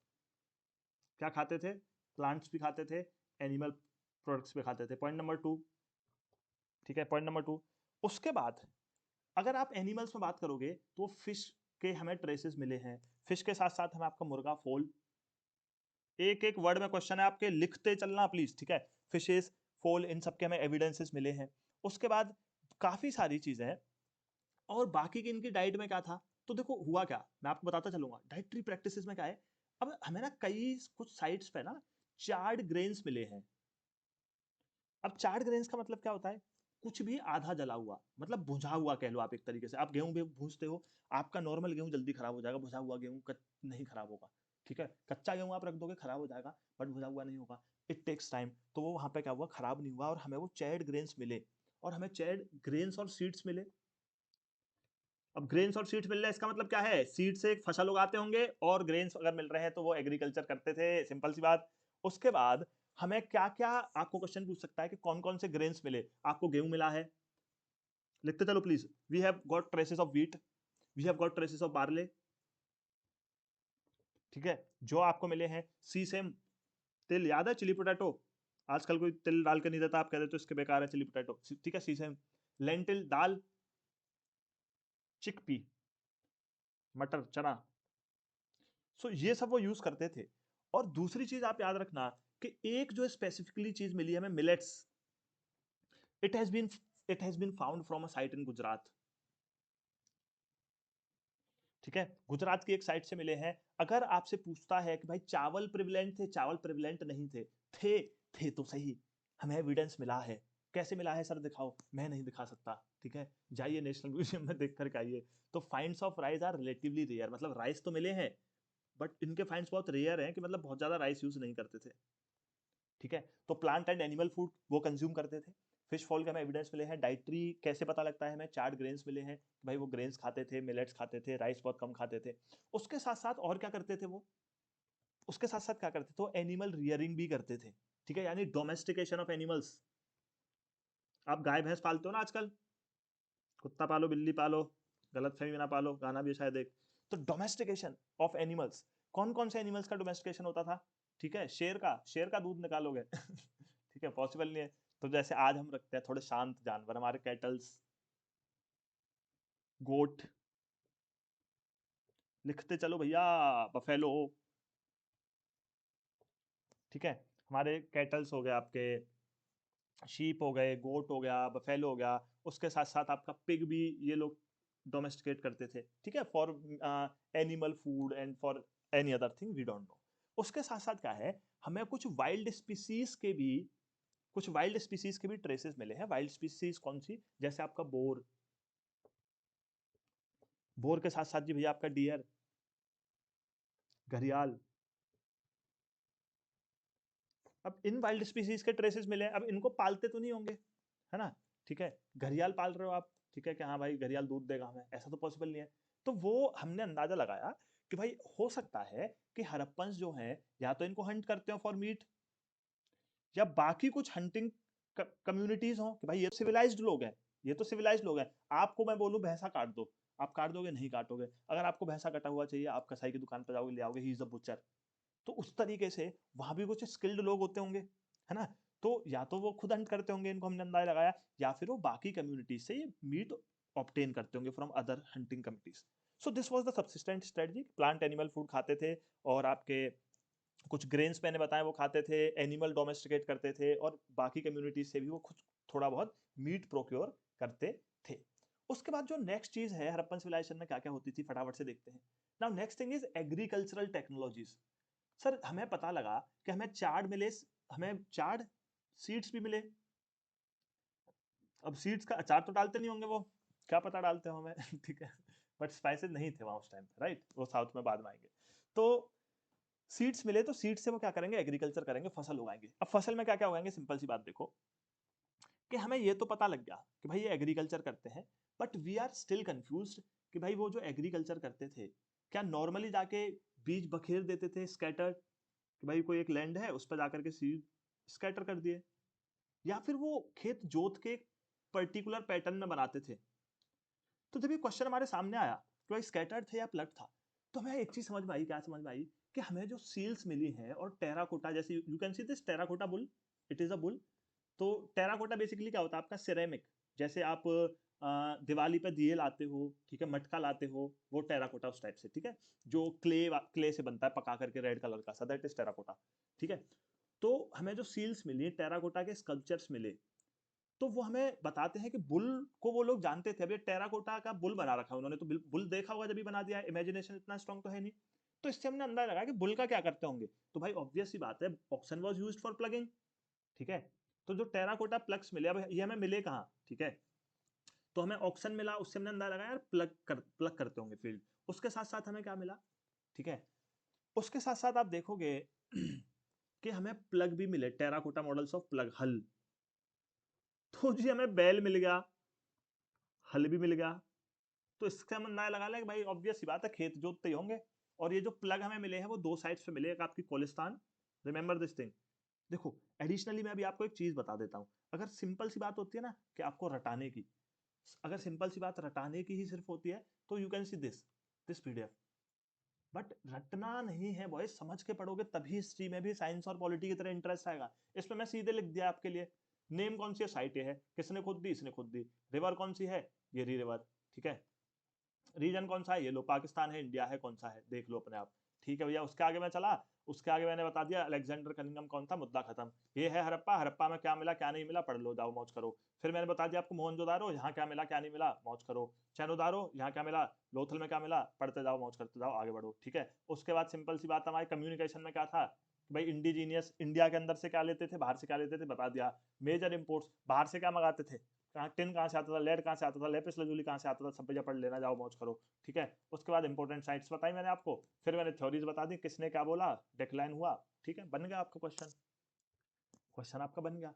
क्या खाते थे, प्लांट्स भी खाते थे, एनिमल प्रोडक्ट्स भी खाते थे, पॉइंट नंबर 2, ठीक है, पॉइंट नंबर 2। उसके बाद अगर आप एनिमल्स में बात करोगे तो फिश के हमें ट्रेसेस मिले हैं, फिश के साथ साथ हमें आपका मुर्गा, फोल, एक एक वर्ड में क्वेश्चन है आपके, लिखते चलना प्लीज, ठीक है। फिशेस, फोल, इन सब के हमें एविडेंसेस मिले हैं। उसके बाद काफी सारी चीजें हैं, और बाकी की इनकी डाइट में क्या था। तो देखो हुआ क्या, मैं आपको बताता चलूंगा डाइटरी प्रैक्टिसेस में क्या है। अब हमें ना कई कुछ साइट्स पे ना चार्ड ग्रेन्स मिले हैं। अब चार्ड ग्रेन्स का मतलब क्या होता है, कुछ भी आधा जला हुआ, मतलब भुजा हुआ कह लो आप, एक तरीके से आप गेहूं भी भूजते हो, आपका नॉर्मल गेहूं जल्दी खराब हो जाएगा, भुजा हुआ गेहूं नहीं खराब होगा, ठीक है। कच्चा गेहूं आप रख दोगे खराब हो जाएगा, बट भुजा हुआ नहीं होगा, इट टेक्स टाइम। तो वो वहां पे क्या हुआ, खराब नहीं हुआ, और हमें वो चैड ग्रेन्स मिले, और हमें चैड ग्रेन्स और सीड्स मिले। अब ग्रेन्स और सीड्स मिल रहे हैं, इसका मतलब क्या है, सीड से एक फसल उगाते होंगे, और ग्रेन्स अगर मिल रहे हैं तो वो एग्रीकल्चर करते थे, सिंपल सी बात। उसके बाद हमें क्या क्या, आपको क्वेश्चन पूछ सकता है कि कौन कौन से ग्रेन्स मिले। आपको गेहूं मिला है, लिखते चलो please, we have got traces of wheat, we have got traces of barley, ठीक है, जो आपको मिले हैं सीसेम, तिल याद है, चिली पोटैटो, आजकल कोई तिल डाल के नहीं देता, आप कह देते हो इसके बेकार है चिली पोटैटो, ठीक है, सीसेम, लेंटिल दाल, चिकपी मटर चना, सो ये सब वो यूज करते थे। और दूसरी चीज आप याद रखना कि एक जो स्पेसिफिकली चीज मिली है हमें, millets, it has been it has been found from a site in Gujarat. ठीक है, गुजरात की एक साइट से मिले हैं। अगर आपसे पूछता है कि भाई चावल प्रिविलेंट थे, चावल प्रिविलेंट नहीं थे, थे, थे तो सही, हमें एविडेंस मिला है। कैसे मिला है सर दिखाओ, मैं नहीं दिखा सकता, ठीक है, जाइए नेशनल म्यूजियम में देख करके आइए। तो finds of rice are relatively rare, मतलब राइस तो मिले हैं बट इनके फाइंड्स बहुत रेयर हैं, कि मतलब बहुत ज्यादा राइस यूज नहीं करते थे। ठीक है, तो प्लांट एंड एनिमल फूड वो कंज्यूम करते थे। फिश फॉल के हमें एविडेंस मिले हैं। डाइटरी कैसे पता लगता है हमें, चार्ट ग्रेन्स मिले हैं, भाई वो ग्रेन्स खाते थे, मिलेट्स खाते थे, राइस बहुत कम खाते थे। उसके साथ साथ और क्या करते थे वो, उसके साथ साथ क्या करते थे, वो एनिमल रियरिंग भी करते थे। ठीक है, यानी डोमेस्टिकेशन ऑफ एनिमल्स। आप गाय भैंस पालते हो ना आजकल, कुत्ता पालो, बिल्ली पालो, गलत फहमी ना पालो, गाना भी शायद एक। तो डोमेस्टिकेशन ऑफ एनिमल्स, कौन कौन से एनिमल्स का डोमेस्टिकेशन होता था? ठीक है, शेर का दूध निकालोगे ठीक है, पॉसिबल नहीं है। तो जैसे आज हम रखते हैं थोड़े शांत जानवर, हमारे कैटल्स, गोट, लिखते चलो भैया, बफेलो, ठीक है, हमारे कैटल्स हो गए, आपके शीप हो गए, गोट हो गया, बफेलो हो गया। उसके साथ साथ आपका पिग भी ये लोग डोमेस्टिकेट करते थे, ठीक है, for animal food and for any other thing we don't know. उसके साथ साथ क्या है, हमें कुछ वाइल्ड स्पीसीज के भी ट्रेसेस मिले हैं। वाइल्ड स्पीसीज कौन सी, जैसे आपका बोर, बोर के साथ साथ जी भैया आपका डियर, घड़ियाल। अब इन वाइल्ड स्पीसीज के ट्रेसेस मिले हैं, अब इनको पालते तो नहीं होंगे, है ना, ठीक है, घड़ियाल पाल रहे हो आप, ठीक है, कि हाँ भाई घड़ियाल दूध देगा हमें, ऐसा तो पॉसिबल नहीं है। तो वो हमने अंदाजा लगाया कि भाई हो सकता है कि हड़प्पन्स जो हैं या तो इनको हंट करते हो फॉर मीट, या बाकी कुछ हंटिंग कम्युनिटीज हो, कि भाई ये तो सिविलाइज्ड लोग हैं, ये तो सिविलाइज्ड लोग हैं। आपको मैं बोलूं भैंसा काट दो, आप काट दोगे? नहीं काटोगे। अगर आपको भैंसा कटा हुआ चाहिए, आप कसाई की दुकान पर जाओगे, ले आओगे, ही इज अ बुचर। तो उस तरीके से वहां भी कुछ स्किल्ड लोग होते होंगे, है ना। तो या तो वो खुद हंट करते होंगे, इनको हमने अंदाजा लगाया, या फिर वो बाकी कम्युनिटी से ये मीट ऑब्टेन करते होंगे from other hunting communities. So this was the subsistent strategy, plant animal food खाते थे, और आपके कुछ ग्रेन्स मैंने बताया वो खाते थे, एनिमल डोमेस्टिकेट करते थे, और बाकी कम्युनिटीज से भी वो कुछ थोड़ा बहुत मीट प्रोक्योर करते थे। उसके बाद जो नेक्स्ट चीज है हड़प्पन सिविलाइजेशन में क्या क्या होती थी, फटाफट से देखते हैं। Now next thing is agricultural technologies. Sir हमें पता लगा कि हमें चार्ड मिले, हमें चार्ड सीड्स भी मिले। अब सीड्स का अचार तो डालते नहीं होंगे वो, क्या पता डालते हो हमें ठीक है, बट स्पाइसेस नहीं थे वहां उस टाइम पे, राइट, वो साउथ में बाद में आएंगे। तो सीड्स मिले, तो सीड्स से वो क्या करेंगे, एग्रीकल्चर करेंगे, फसल उगाएंगे। अब फसल में क्या क्या उगाएंगे, सिंपल सी बात देखो, कि हमें ये तो पता लग गया कि भाई ये एग्रीकल्चर करते हैं, but we are still confused कि भाई वो जो एग्रीकल्चर करते थे, क्या नॉर्मली जाके बीज बखेर देते थे स्कैटर्ड, कि भाई कोई एक लैंड है उस पर जाकर के सीड स्कैटर कर दिए, या फिर वो खेत जोत के पर्टिकुलर पैटर्न में बनाते थे। तो जब ये क्वेश्चन हमारे सामने आया कि भाई स्कैटर्ड थे या प्लग था, तो हमें एक चीज समझ में आई, क्या समझ में आई, कि हमें जो सील्स मिली हैं और टेराकोटा, जैसे you can see this terracotta bull, it is a bull. तो टेराकोटा बेसिकली क्या होता है आपका, सिरेमिक, जैसे आप दिवाली पे दिए लाते हो, ठीक है, मटका लाते हो, वो टेराकोटा उस टाइप से, ठीक है, जो क्ले से बनता है पका करके रेड कलर का सा, दैट इज टेराकोटा। ठीक है, तो हमें जो सील्स मिली, टेराकोटा के स्कल्पचर्स मिले, तो वो हमें बताते हैं कि बुल को वो लोग जानते थे। अभी टेराकोटा का बुल बना रखा है उन्होंने, तो बुल देखा होगा जब भी बना दिया, इमेजिनेशन इतना स्ट्रॉन्ग तो है नहीं। तो इससे हमने अंदाजा लगाया कि बुल का क्या करते होंगे। तो भाई ऑब्वियस सी बात है, oxen was used for ploughing, ठीक है। तो जो टेराकोटा प्लग्स मिले, अब ये हमें मिले कहाँ, ठीक है, तो हमें ऑक्सन मिला, उससे हमने अंदाजा लगाया यार प्लग करते होंगे फील्ड। उसके साथ साथ हमें क्या मिला, ठीक है, उसके साथ साथ आप देखोगे कि हमें प्लग भी मिले, टेराकोटा मॉडल्स ऑफ प्लग, हल। तो जी हमें बैल मिल गया, हल भी मिल गया। तो इससे हम अंदाजा लगा लें कि भाई ऑब्वियस सी बात है खेत जोतते ही होंगे। और ये जो प्लग हमें मिले हैं वो दो साइड्स पे मिले, एक आपकी कोलिस्तान, रिमेंबर दिस थिंग। देखो एडिशनली मैं अभी आपको एक चीज बता देता हूँ, अगर सिंपल सी बात होती है ना कि आपको रटाने की, अगर सिंपल सी बात रटाने की ही सिर्फ होती है, तो you can see this PDF, but रटना नहीं है बॉयज, समझ के पढ़ोगे तभी हिस्ट्री में भी साइंस और पॉलिटी की तरह इंटरेस्ट आएगा। इसमें मैं सीधे लिख दिया आपके लिए, नेम कौन सी है, साइट है, किसने खुद दी, इसने खुद दी। रिवर कौन सी है, ये रिवर, ठीक है। रीजन कौन सा है, ये लो पाकिस्तान है, इंडिया है, कौन सा है देख लो अपने आप। ठीक है भैया, उसके आगे मैं चला, उसके आगे मैंने बता दिया अलेक्जेंडर कनिंघम कौन था, मुद्दा खत्म। ये है हड़प्पा, हड़प्पा में क्या मिला क्या नहीं मिला पढ़ लो, जाओ मौज करो। फिर मैंने बता दिया आपको मोहनजोदारो, यहाँ क्या मिला क्या नहीं मिला मौज करो। चैनोदारो, यहाँ क्या मिला, लोथल में क्या मिला, पढ़ते जाओ मौज करते जाओ आगे बढ़ो, ठीक है। उसके बाद सिंपल सी बात, हमारे कम्युनिकेशन में क्या था कि भाई इंडिजीनियस, इंडिया के अंदर से क्या लेते थे, बाहर से क्या लेते थे, बता दिया। मेजर इंपोर्ट्स, बाहर से क्या मंगाते थे, कहाँ टिन कहाँ से आता था, लेड कहाँ से आता था, लेपिस लजूली कहाँ से आता था, सब भैया पढ़ लेना, जाओ मौज करो, ठीक है। उसके बाद इंपॉर्टेंट साइट्स बताई मैंने आपको, फिर मैंने थ्योरीज बता दी, किसने क्या बोला, डिक्लाइन हुआ, ठीक है, बन गया आपका क्वेश्चन, क्वेश्चन आपका बन गया।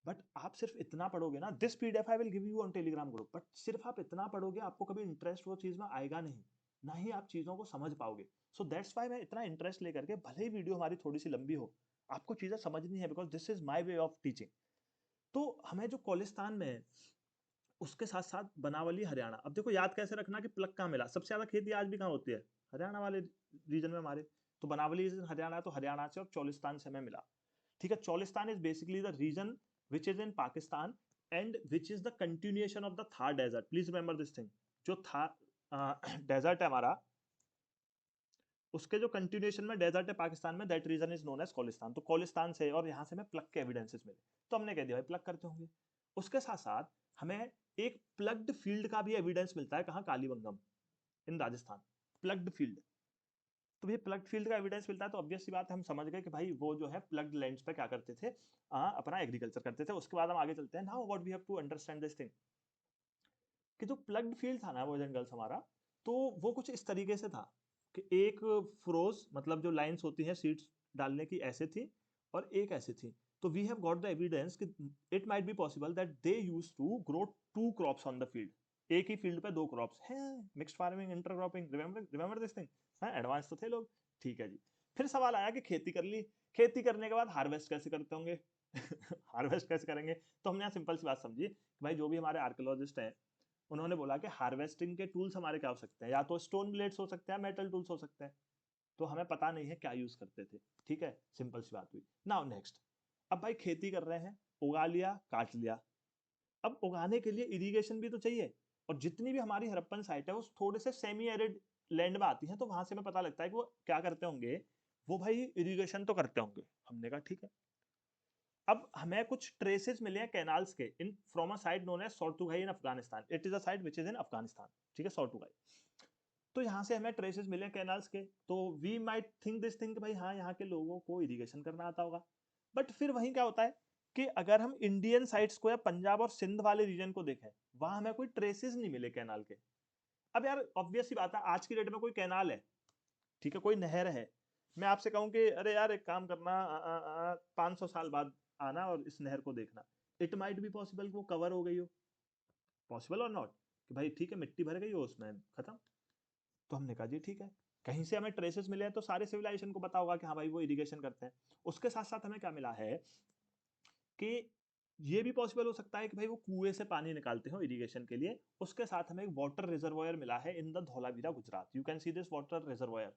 बट आप सिर्फ इतना पढ़ोगे ना, this PDF I will give you on Telegram group, but सिर्फ आप इतना पढ़ोगे आपको कभी इंटरेस्ट वो चीज में आएगा नहीं, ना ही आप चीजों को समझ पाओगे। सो दैट्स वाई मैं इतना इंटरेस्ट लेकर के, भले ही वीडियो हमारी थोड़ी सी लंबी हो, आपको चीजें समझनी है, because this is my way of teaching. तो हमें जो कोलिस्तान में है, उसके साथ साथ बनावली हरियाणा, अब देखो याद कैसे रखना कि प्लग कहाँ मिला, सबसे ज्यादा खेती आज भी कहाँ होती है, हरियाणा वाले रीजन में हमारे। तो बनावली हरियाणा है, तो हरियाणा से और चोलिस्तान से हमें मिला, ठीक है। Cholistan is basically the region which is in Pakistan and which is the continuation of the Thar desert, please remember this thing. जो था डेजर्ट है हमारा, उसके जो कंटिन्यूएशन में डेजर्ट है पाकिस्तान में, that region is known as Cholistan. तो कोलिस्तान से और यहाँ से हमें प्लग के एविडेंसेस मिले, तो हमने कह दिया भाई प्लग करते होंगे। उसके साथ साथ हमें एक प्लग्ड फील्ड का भी एविडेंस मिलता है, कहाँ, कालीबंगम इन राजस्थान, प्लग्ड फील्ड। तो ये प्लग्ड फील्ड का एविडेंस मिलता है, तो ऑब्वियस सी बात है, हम समझ गए कि भाई वो जो है प्लग्ड लैंड्स पे क्या करते थे, अपना एग्रीकल्चर करते थे। उसके बाद हम आगे चलते हैं, now what we have to understand this thing, कि जो प्लग्ड फील्ड था ना वो जंगल्स हमारा, तो वो कुछ इस तरीके से था कि एक फ्रोज, मतलब जो लाइंस होती हैं सीड्स डालने की, ऐसे थी, और एक ऐसे थी। तो we have got the evidence कि it might be possible that they used to grow two crops on the field, एक ही फील्ड पे दो क्रॉप्स हैं, mixed farming, intercropping, remember remember this thing. हाँ, एडवांस तो थे लोग, ठीक है जी। फिर सवाल आया कि खेती कर ली, खेती करने के बाद हार्वेस्ट कैसे करते होंगे हार्वेस्ट कैसे करेंगे, तो हमने यहाँ सिंपल सी बात समझी, भाई जो भी हमारे आर्कियोलॉजिस्ट हैं, उन्होंने बोला कि हार्वेस्टिंग के टूल्स हमारे क्या हो सकते हैं, या तो स्टोन ब्लेड्स हो सकते हैं, मेटल टूल्स हो सकते हैं। तो हमें पता नहीं है क्या यूज करते थे, ठीक है, सिंपल सी बात हुई। नाउ नेक्स्ट, अब भाई खेती कर रहे हैं, उगा लिया काट लिया, अब उगाने के लिए इरिगेशन भी तो चाहिए। और जितनी भी हमारी हड़प्पन साइट है वो थोड़े से सेमी एरिड लैंड में आती है, तो वहां से हमें पता लगता है कि वो क्या करते होंगे, वो भाई इरिगेशन तो करते होंगे। हमने कहा ठीक है। अब हमें कुछ ट्रेसेस मिले हैं कैनाल्स के, in from a site known as Shortughai in Afghanistan, it is a site which is in Afghanistan, ठीक है, सोर्टुगाई। तो यहाँ से हमें ट्रेसेस मिले हैं कैनाल्स के, तो we might think this thing कि भाई हाँ, यहाँ के लोगों को इरिगेशन करना आता होगा। बट फिर वहीं क्या होता है कि अगर हम इंडियन साइट्स को या पंजाब और सिंध वाले रीजन को देखें, वहां हमें कोई ट्रेसेस नहीं मिले कैनाल के। अब यार ऑब्वियस सी बात है, आज की डेट में कोई कैनाल है, ठीक है, कोई नहर है, मैं आपसे कहूँ कि अरे यार एक काम करना, 500 साल बाद आना और इस नहर को देखना, इट माइट बी पॉसिबल कि वो कवर हो गई हो, पॉसिबल और नॉट, कि भाई ठीक है मिट्टी भर गई हो उसमें, खत्म। तो हमने कहा जी ठीक है, कहीं से हमें ट्रेसेस मिले हैं तो सारे सिविलाइजेशन को पता होगा कि हाँ भाई वो इरिगेशन करते हैं। उसके साथ साथ हमें क्या मिला है कि ये भी पॉसिबल हो सकता है कि भाई वो कुएं से पानी निकालते हो इरिगेशन के लिए। उसके साथ हमें एक वाटर रिजर्वायर मिला है in the Dholavira Gujarat, you can see this water reservoir.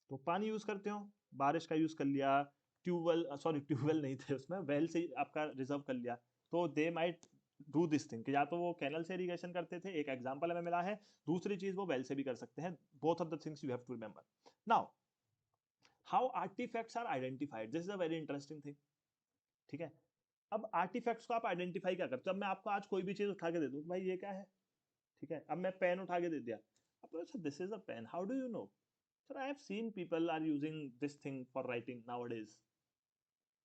तो पानी यूज करते हो, बारिश का यूज कर लिया, ट्यूबवेल, सॉरी ट्यूबवेल नहीं थे उसमें, वेल से आपका रिजर्व कर लिया। तो they might do this thing कि या तो वो कैनल से इरिगेशन करते थे, एक एग्जांपल हमें मिला है, दूसरी चीज वो वेल से भी कर सकते हैं। Both of the things you have to remember. Now how artifacts are identified, this is a very interesting thing, ठीक है। अब आर्टिफैक्ट्स को आप आइडेंटिफाई क्या करते हो, अब मैं आपको आज कोई भी चीज उठा के दे दूं, भाई ये क्या है, ठीक है, अब मैं पेन उठा के दे दिया, अब this is a pen, how do you know, sir I have seen people are using this thing for writing nowadays.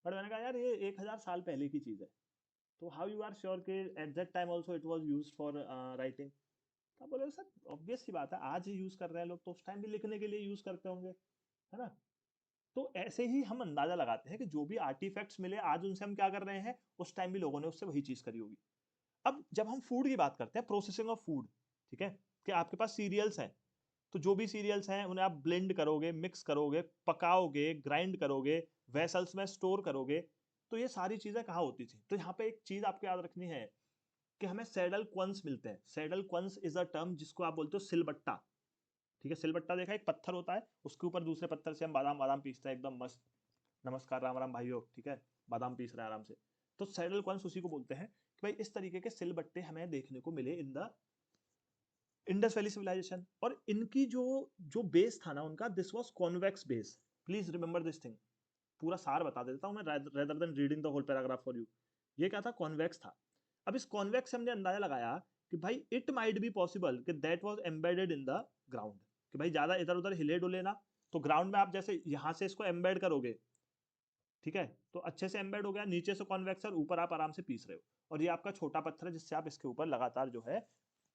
But मैंने कहा यार ये 1000 साल पहले की चीज है, तो हाउ यू आर श्योर कि at that time also it was used for writing. तो बोले सर ऑब्वियस सी बात है, आज ही यूज कर रहे हैं लोग, तो उस टाइम भी लिखने के लिए यूज करते होंगे, है ना। तो ऐसे ही हम अंदाजा लगाते हैं कि जो भी आर्टिफैक्ट्स मिले आज उनसे हम क्या कर रहे हैं, उस टाइम भी लोगों ने उससे वही चीज करी होगी। अब जब हम फूड की बात करते हैं, प्रोसेसिंग ऑफ फूड, ठीक है, कि आपके पास सीरियल्स हैं, तो जो भी सीरियल्स हैं उन्हें आप ब्लेंड करोगे, मिक्स करोगे, पकाओगे, ग्राइंड करोगे, वेसल्स में स्टोर करोगे। तो ये सारी चीजें कहाँ होती थी, तो यहाँ पे एक चीज आपको याद रखनी है कि हमें सैडल क्वंस मिलते हैं। सैडल क्वंस इज अ टर्म जिसको आप बोलते हो सिलबट्टा, ठीक है, सिलबट्टा देखा, एक पत्थर होता है, उसके ऊपर दूसरे पत्थर से हम बादाम बादाम पीसते हैं, एकदम मस्त। नमस्कार राम राम भाइयों, ठीक है, बादाम पीस रहे हैं आराम से। तो सैडल कॉइन्स उसी को बोलते हैं कि भाई इस तरीके के सिलबट्टे हमें देखने को मिले in the Indus valley civilization. और इनकी जो जो बेस था ना उनका, this was convex base. Please remember this thing. पूरा सार बता देता हूं मैं rather than reading the whole paragraph for you. ये क्या था, कॉन्वेक्स था। अब इस कॉन्वेक्स से हमने अंदाजा लगाया कि भाई इट माइट बी पॉसिबल कि that was embedded in the ground, कि भाई ज्यादा इधर उधर हिले डुले ना। तो ग्राउंड में आप जैसे यहां से इसको एम्बेड करोगे, ठीक है, तो अच्छे से एम्बेड हो गया, नीचे से कॉन्वेक्स और ऊपर आप आराम से पीस रहे हो, और ये आपका छोटा पत्थर है जिससे आप इसके ऊपर लगातार जो है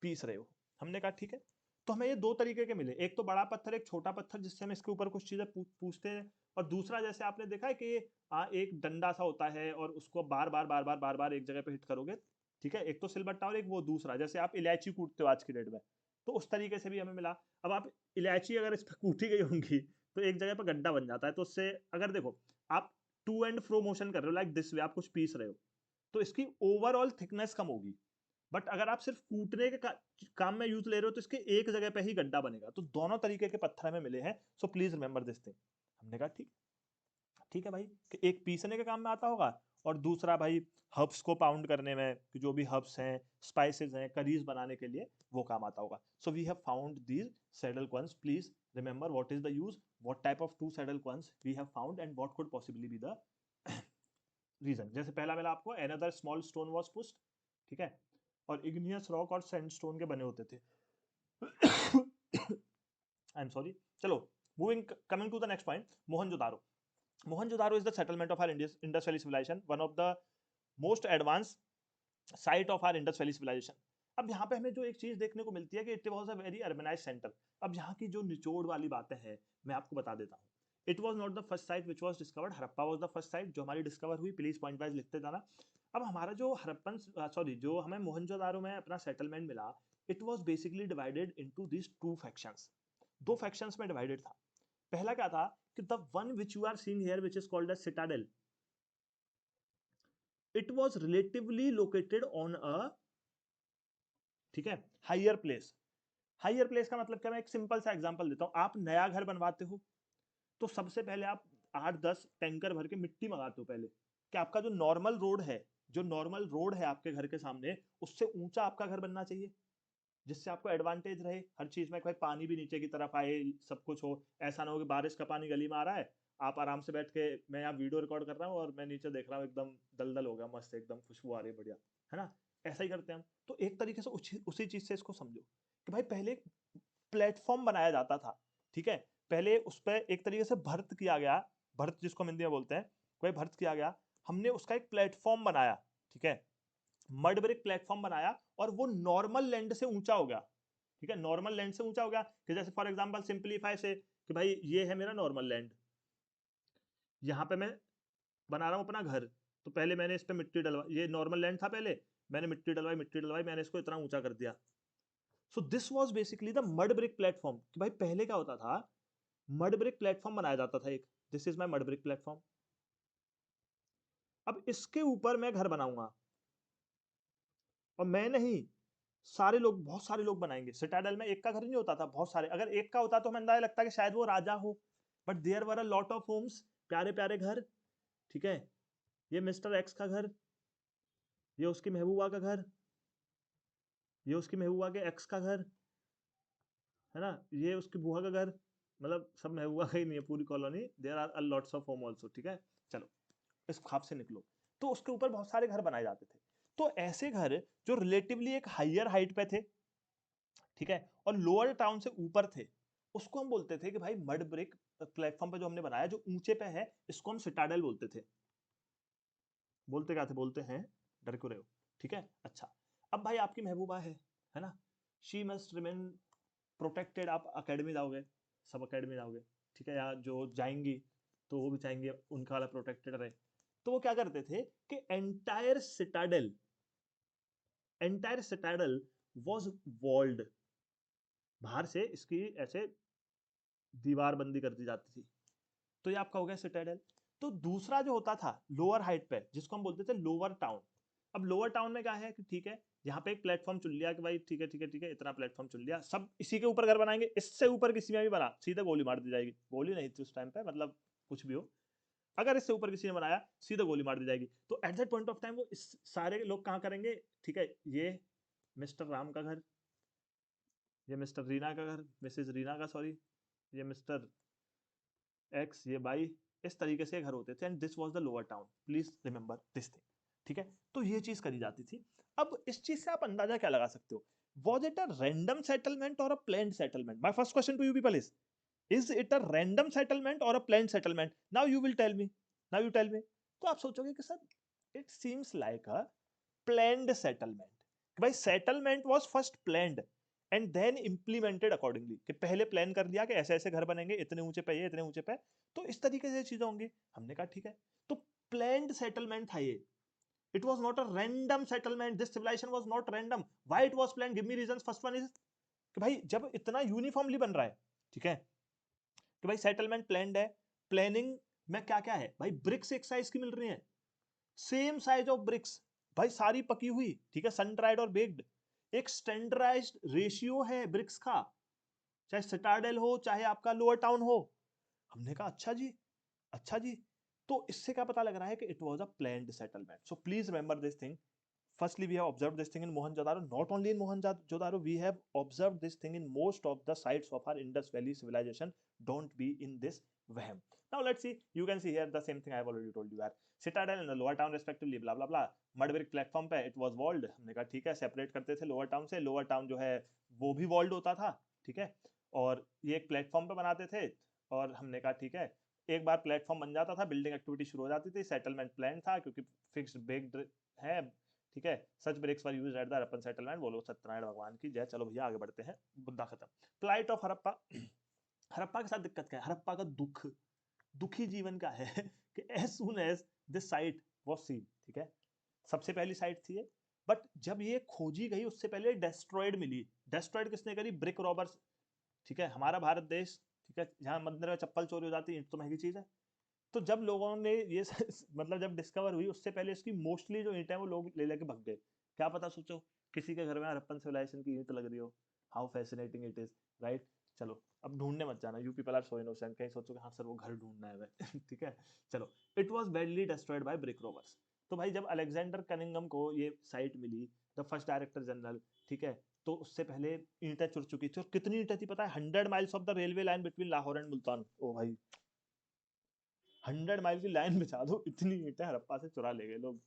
पीस रहे हो। हमने कहा ठीक है। तो हमें ये दो तरीके के मिले, एक तो बड़ा पत्थर, एक छोटा पत्थर जिससे हम इसके ऊपर कुछ चीजें पूछते हैं। और दूसरा जैसे आपने देखा है कि एक डंडा सा होता है और उसको बार बार बार बार बार बार एक जगह पे हिट करोगे, ठीक है, एक तो सिलबट्टा और एक वो दूसरा, जैसे आप इलायची कूटते हो आज की डेट में, तो उस तरीके से भी हमें मिला। अब आप इलायची अगर इस पर कूटी गई होंगी तो एक जगह पर गड्ढा बन जाता है, तो उससे अगर देखो आप टू एंड फ्रो मोशन कर रहे हो, लाइक दिस वे, आप कुछ पीस रहे हो, तो इसकी ओवरऑल थिकनेस कम होगी। बट अगर आप सिर्फ कूटने के काम में यूज ले रहे हो तो इसके एक जगह पे ही गड्ढा बनेगा। तो दोनों तरीके के पत्थर हमें मिले हैं, so please remember this thing. हमने कहा ठीक, ठीक है भाई, कि एक पीसने के काम में आता होगा और दूसरा भाई हर्ब्स को पाउंड करने में, कि जो भी हर्ब्स हैं, स्पाइसेस हैं, करीज बनाने के लिए वो काम आता होगा। So we have found these saddle coins. Please remember what is the use, what type of two saddle coins we have found and what could possibly be the reason. जैसे पहला मिला आपको, another small stone was pushed, ठीक है, और igneous rock और sandstone के बने होते थे। I am sorry. चलो, moving, coming to the next point, Mohenjodaro. Mohenjodaro is the settlement of our Indus valley civilisation, one of the most advance site of our Indus valley civilisation. अब यहाँ पे हमें जो एक चीज देखने को मिलती है कि it was a very urbanise centre. अब यहाँ की जो निचोड़ वाली बातें हैं मैं आपको बता देता हूँ। It was not the first sight which was discovered, Harappa was the first sight जो हमारी डिस्कवर हुई। प्लीज पॉइंट वाइज लिखते जाना। अब हमारा जो हरप्पन, सॉरी, जो हमें मोहनजोदारो में अपना सेटलमेंट मिला, it was basically divided into these two factions. दो फैक्शंस में डिवाइडेड था। पहला क्या था कि the one which you are seeing here which is called as citadel, it was relatively located on a, ठीक है, हाइयर प्लेस। हाइयर प्लेस का मतलब क्या, मैं एक सिंपल सा एग्जांपल देता हूं। आप नया घर बनवाते हो तो सबसे पहले आप 8-10 टैंकर भर के मिट्टी मंगाते हो पहले, कि आपका जो नॉर्मल रोड है, जो नॉर्मल रोड है आपके घर के सामने, उससे ऊंचा आपका घर बनना चाहिए, जिससे आपको एडवांटेज रहे हर चीज में, कोई पानी भी नीचे की तरफ आए, सब कुछ हो। ऐसा ना हो कि बारिश का पानी गली में आ रहा है, आप आराम से बैठ के, मैं यहाँ वीडियो रिकॉर्ड कर रहा हूँ और मैं नीचे देख रहा हूँ एकदम दलदल हो गया, मस्त एकदम खुशबू आ रही है, बढ़िया, है ना। ऐसा ही करते हैं हम। तो एक तरीके से उसी चीज से इसको समझो कि भाई पहले प्लेटफॉर्म बनाया जाता था, ठीक है, पहले उस पर एक तरीके से भर्त किया गया, भर्त जिसको हम हिंदी में बोलते हैं, कोई भर्त किया गया, हमने उसका एक प्लेटफॉर्म बनाया, ठीक है, मड ब्रिक प्लेटफॉर्म बनाया, और वो नॉर्मल लैंड से ऊंचा हो गया, ठीक है, नॉर्मल लैंड से ऊंचा हो गया। कि जैसे फॉर एग्जांपल सिंपलीफाई से, कि भाई ये है मेरा नॉर्मल लैंड, यहाँ पे मैं बना रहा हूँ अपना घर, तो पहले मैंने इस पे मिट्टी डलवा, ये नॉर्मल लैंड था पहले, मैंने मिट्टी डलवाई, मैंने इसको इतना ऊंचा कर दिया। सो this was basically the mud brick platform. कि भाई पहले क्या होता था, मड ब्रिक प्लेटफॉर्म बनाया जाता था एक, this is my mud brick platform. अब इसके ऊपर मैं घर बनाऊंगा, और मैं नहीं, सारे लोग, बहुत सारे लोग बनाएंगे। सिटाडेल में एक का घर नहीं होता था, बहुत सारे। अगर एक का होता तो हमें अंदाजा लगता कि शायद वो राजा हो, but there were a lot of homes, प्यारे प्यारे घर, ठीक है, ये मिस्टर एक्स का घर, ये उसकी महबूबा का घर, ये उसकी महबूबा के एक्स का घर, है ना, ये उसकी बुआ का घर, मतलब सब महबूबा का ही नहीं है पूरी colony, there are a lots of home also, ठीक है। चलो, इस ख्वाब से निकलो। तो उसके ऊपर बहुत सारे घर बनाए जाते थे। तो ऐसे घर जो रिलेटिवली एक हाइयर हाइट पे थे, ठीक है, और लोअर टाउन से ऊपर थे, उसको हम बोलते थे कि भाई मड ब्रिक प्लेटफॉर्म पे जो हमने बनाया, जो ऊंचे पे है, इसको हम सिटाडेल बोलते थे। बोलते क्या थे, बोलते हैं, डर क्यों रहे हो, ठीक है। अच्छा, अब भाई आपकी महबूबा है ना, शी मस्ट रिमेन प्रोटेक्टेड। आप अकेडमी जाओगे, सब अकेडमी जाओगे, ठीक है, या जो जाएंगी तो वो भी चाहेंगे उनका वाला प्रोटेक्टेड रहे। तो वो क्या करते थे कि एंटायर सिटाडेल वाज वॉल्ड, बाहर से इसकी ऐसे दीवार बंदी कर दी जाती थी। तो ये आपका हो गया सिटाडेल। तो दूसरा जो होता था लोअर हाइट पे, जिसको हम बोलते थे लोअर टाउन। अब लोअर टाउन में क्या है कि ठीक है, यहाँ पे एक प्लेटफॉर्म चुन लिया कि भाई ठीक है ठीक है ठीक है, इतना प्लेटफॉर्म चुन लिया, सब इसी के ऊपर घर बनाएंगे, इससे ऊपर किसी में भी बना सीधा गोली मार दी जाएगी। गोली नहीं थी उस टाइम पे, मतलब कुछ भी हो, अगर इससे ऊपर किसी ने बनाया सीधा गोली मार दी जाएगी। तो at that point of time वो इस सारे लोग कहाँ करेंगे, ठीक है, ये मिस्टर राम का घर, ये मिस्टर रीना का घर, मिसेज रीना का सॉरी, ये मिस्टर एक्स, ये बाई, इस तरीके से घर होते थे। And this was the lower town, please remember this thing, ठीक है। तो ये चीज करी जाती थी। अब इस चीज से आप अंदाजा क्या लगा सकते हो, was it a random settlement or a planned settlement? My first question to you people is it a random settlement or a planned settlement? Now you will tell me, now you tell me। तो आप सोचोगे कि sir it seems like a planned settlement, भाई settlement was first planned and then implemented accordingly, कि पहले plan कर दिया कि ऐसे ऐसे घर बनेंगे, इतने ऊंचे पे ये, इतने ऊंचे पे, तो इस तरीके से चीजें होंगी। हमने कहा ठीक है, तो प्लान्ड सेटलमेंट था ये, it was not a random settlement, this civilization was not random. Why it was planned, give me reasons. First one is कि भाई जब इतना यूनिफॉर्मली बन रहा है, ठीक है, कि भाई सेटलमेंट प्लान्ड है, प्लानिंग में क्या क्या है भाई, ब्रिक्स एक साइज की मिल रही है, सेम साइज ऑफ ब्रिक्स, भाई सारी पकी हुई, ठीक है, सन ड्राइड और बेक्ड, एक स्टैंडर्डाइज्ड रेशियो है ब्रिक्स का, चाहे सिटाडेल हो चाहे आपका लोअर टाउन हो। हमने कहा अच्छा जी, अच्छा जी। तो इससे क्या पता लग रहा है कि it was a planned settlement. So please remember this thing, firstly we have observed this thing in Mohenjo-daro, not only in Mohenjo-daro, we have observed this thing in most of the sites of our Indus Valley civilization. Don't be in this wahm. Now let's see, you can see here the same thing I have already told you, yaar, citadel and the lower town respectively, blah blah blah, mud brick platform पे it was walled। हमने कहा ठीक है, separate करते थे lower town से, lower town जो है वो भी वॉल्ड होता था, ठीक है, और ये एक प्लेटफॉर्म पे बनाते थे। और हमने कहा ठीक है, एक बार प्लेटफॉर्म बन जाता था, बिल्डिंग एक्टिविटी शुरू हो जाती थी, सेटलमेंट प्लान था क्योंकि फिक्स्ड बेस्ड है, ठीक है। Such bricks were used at the Harappan settlement, बोलो सत्यनारायण भगवान की जय। चलो भैया आगे बढ़ते हैं, मुद्दा खत्म। Plight of Harappa. हड़प्पा के साथ दिक्कत क्या है, हड़प्पा का दुख, दुखी जीवन का है कि as soon as this site was seen, ठीक है, सबसे पहली साइट थी ये, बट जब ये खोजी गई उससे पहले डेस्ट्रॉयड मिली। डेस्ट्रॉयड किसने करी, ब्रिक रॉबर्स, ठीक है, हमारा भारत देश, ठीक है, जहाँ मंदिर में चप्पल चोरी हो जाती है, तो महंगी चीज है। तो जब लोगों ने ये मतलब जब डिस्कवर हुई उससे पहले इसकी मोस्टली जो ईंट है वो लोग ले लेके भग गए। क्या पता, सोचो किसी के घर में हड़प्पन सिविलाइजेशन की ईंट लग रही हो, how fascinating it is, right. चलो अब ढूंढने मत जाना, you people are so innocent, कहीं सोचो हाँ सर वो घर ढूंढना है वह ठीक है। चलो, it was badly destroyed by brick robbers. तो भाई जब अलेक्जेंडर कनिंगम को ये साइट मिली, द फर्स्ट डायरेक्टर जनरल, ठीक है, तो उससे पहले ईंटें चुर चुकी थी। और कितनी ईंटें थी पता है, 100 miles of the railway line between Lahore and Multan. ओ भाई 100 माइल की लाइन बिछा दो, इतनी ईंटें हड़प्पा से चुरा ले गए लोग,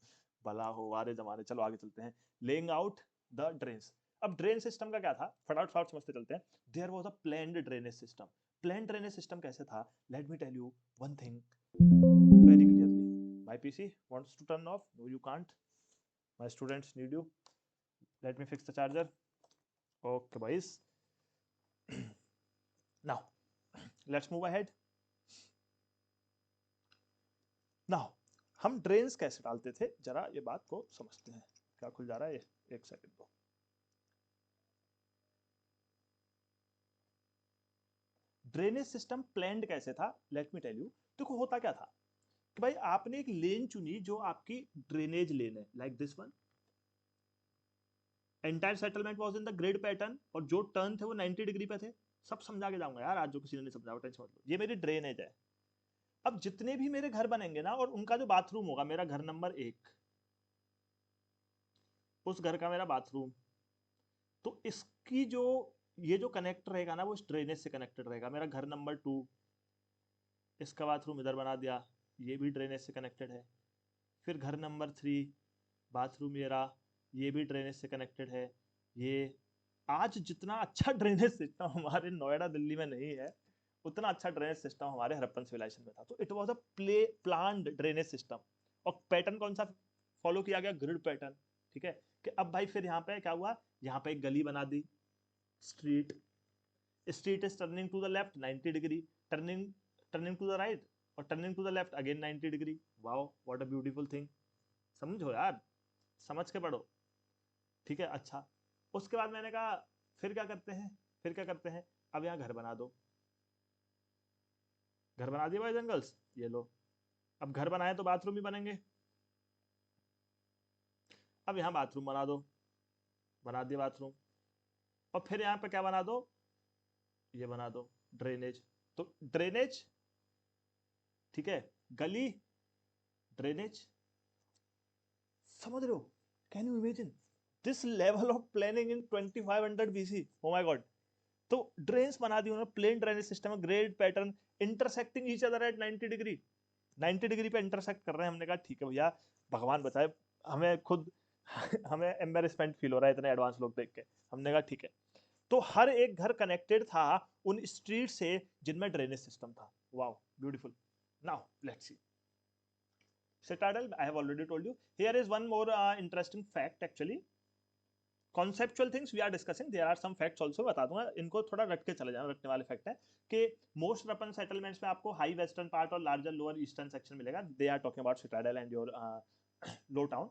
भला हो वारे जमाने। चलो आगे चलते हैं, लेइंग आउट द ड्रेन्स। अब ड्रेन सिस्टम का क्या था, फटाफट फटाफट समझते चलते हैं। There was a planned drainage system. Planned drainage system कैसे था, let me tell you one thing very clearly. My PC wants to turn off, no you can't, my students need you, let me fix the charger. Okay boys, now let's move ahead. Now हम drains कैसे डालते थे, जरा ये बात को समझते हैं। क्या खुल जा रहा है ये, एक सेकंड दो। ड्रेनेज सिस्टम प्लान्ड कैसे था, लेट मी टेल यू। देखो होता क्या था कि भाई आपने एक लेन चुनी जो आपकी ड्रेनेज लेन है, like this one. Entire settlement was in the grid pattern, और जो टर्न थे वो 90 डिग्री पे थे। सब समझा के जाऊंगा यार आज, जो किसी ने नहीं समझा टेंशन मत लो। ये मेरी ड्रेनेज है। अब जितने भी मेरे घर बनेंगे ना, और उनका जो बाथरूम होगा, मेरा घर नंबर 1, उस घर का मेरा बाथरूम, तो इसकी जो ये जो कनेक्ट रहेगा ना, वो इस ड्रेनेज से कनेक्टेड रहेगा। मेरा घर नंबर 2, इसका बाथरूम इधर बना दिया, ये भी ड्रेनेज से कनेक्टेड है। फिर घर नंबर 3, बाथरूम ये रहा, ये भी ड्रेनेज से कनेक्टेड है। ये आज जितना अच्छा ड्रेनेज सिस्टम हमारे नोएडा दिल्ली में नहीं है, उतना अच्छा ड्रेनेज सिस्टम हमारे हड़प्पन सिविलाइजेशन में था। तो it was a planned drainage system. और पैटर्न कौन सा फॉलो किया गया, ग्रिड पैटर्न, ठीक है। कि अब भाई फिर यहाँ पे क्या हुआ, यहाँ पे एक गली बना दी, street, street is turning to the left 90 degree, turning turning to the right, और turning to the left again 90 degree. Wow what a beautiful thing. समझो यार, समझ के पढ़ो, ठीक है। अच्छा, उसके बाद मैंने कहा फिर क्या करते हैं, फिर क्या करते हैं, अब यहाँ घर बना दो। घर बना दिया बॉयज एंड गर्ल्स, ये लो। अब घर बनाए तो बाथरूम भी बनेंगे, अब यहाँ बाथरूम बना दो। बना दिया बाथरूम, और फिर यहाँ पे क्या बना दो, ये बना दो ड्रेनेज। तो ड्रेनेज, ठीक है, गली, ड्रेनेज, समझ रहे हो? Can you imagine this level of planning in 2500 BC? Oh my god. तो ड्रेन्स बना दी उन्होंने, plain drainage system, grid pattern, intersecting each other at 90 degree, 90 degree पे इंटरसेक्ट कर रहे हैं। हमने कहा ठीक है भैया, भगवान बचाए, हमें खुद हमें एम्बेरसमेंट फील हो रहा है इतने एडवांस लोग देख के। हमने कहा ठीक है। तो हर एक घर कनेक्टेड था उन स्ट्रीट से जिनमें ड्रेनेज सिस्टम था। Wow, beautiful. Now let's C Citadel. I have already told you. Here is one more interesting fact actually. Conceptual things we are discussing. There are some facts also. बता दूंगा इनको, थोड़ा रट के चले जाना। रटने वाले फैक्ट है कि मोस्ट रपन सेटलमेंट्स में आपको हाई वेस्टर्न पार्ट और लार्जर लोअर ईस्टर्न सेक्शन मिलेगा। They are talking about citadel and your low town.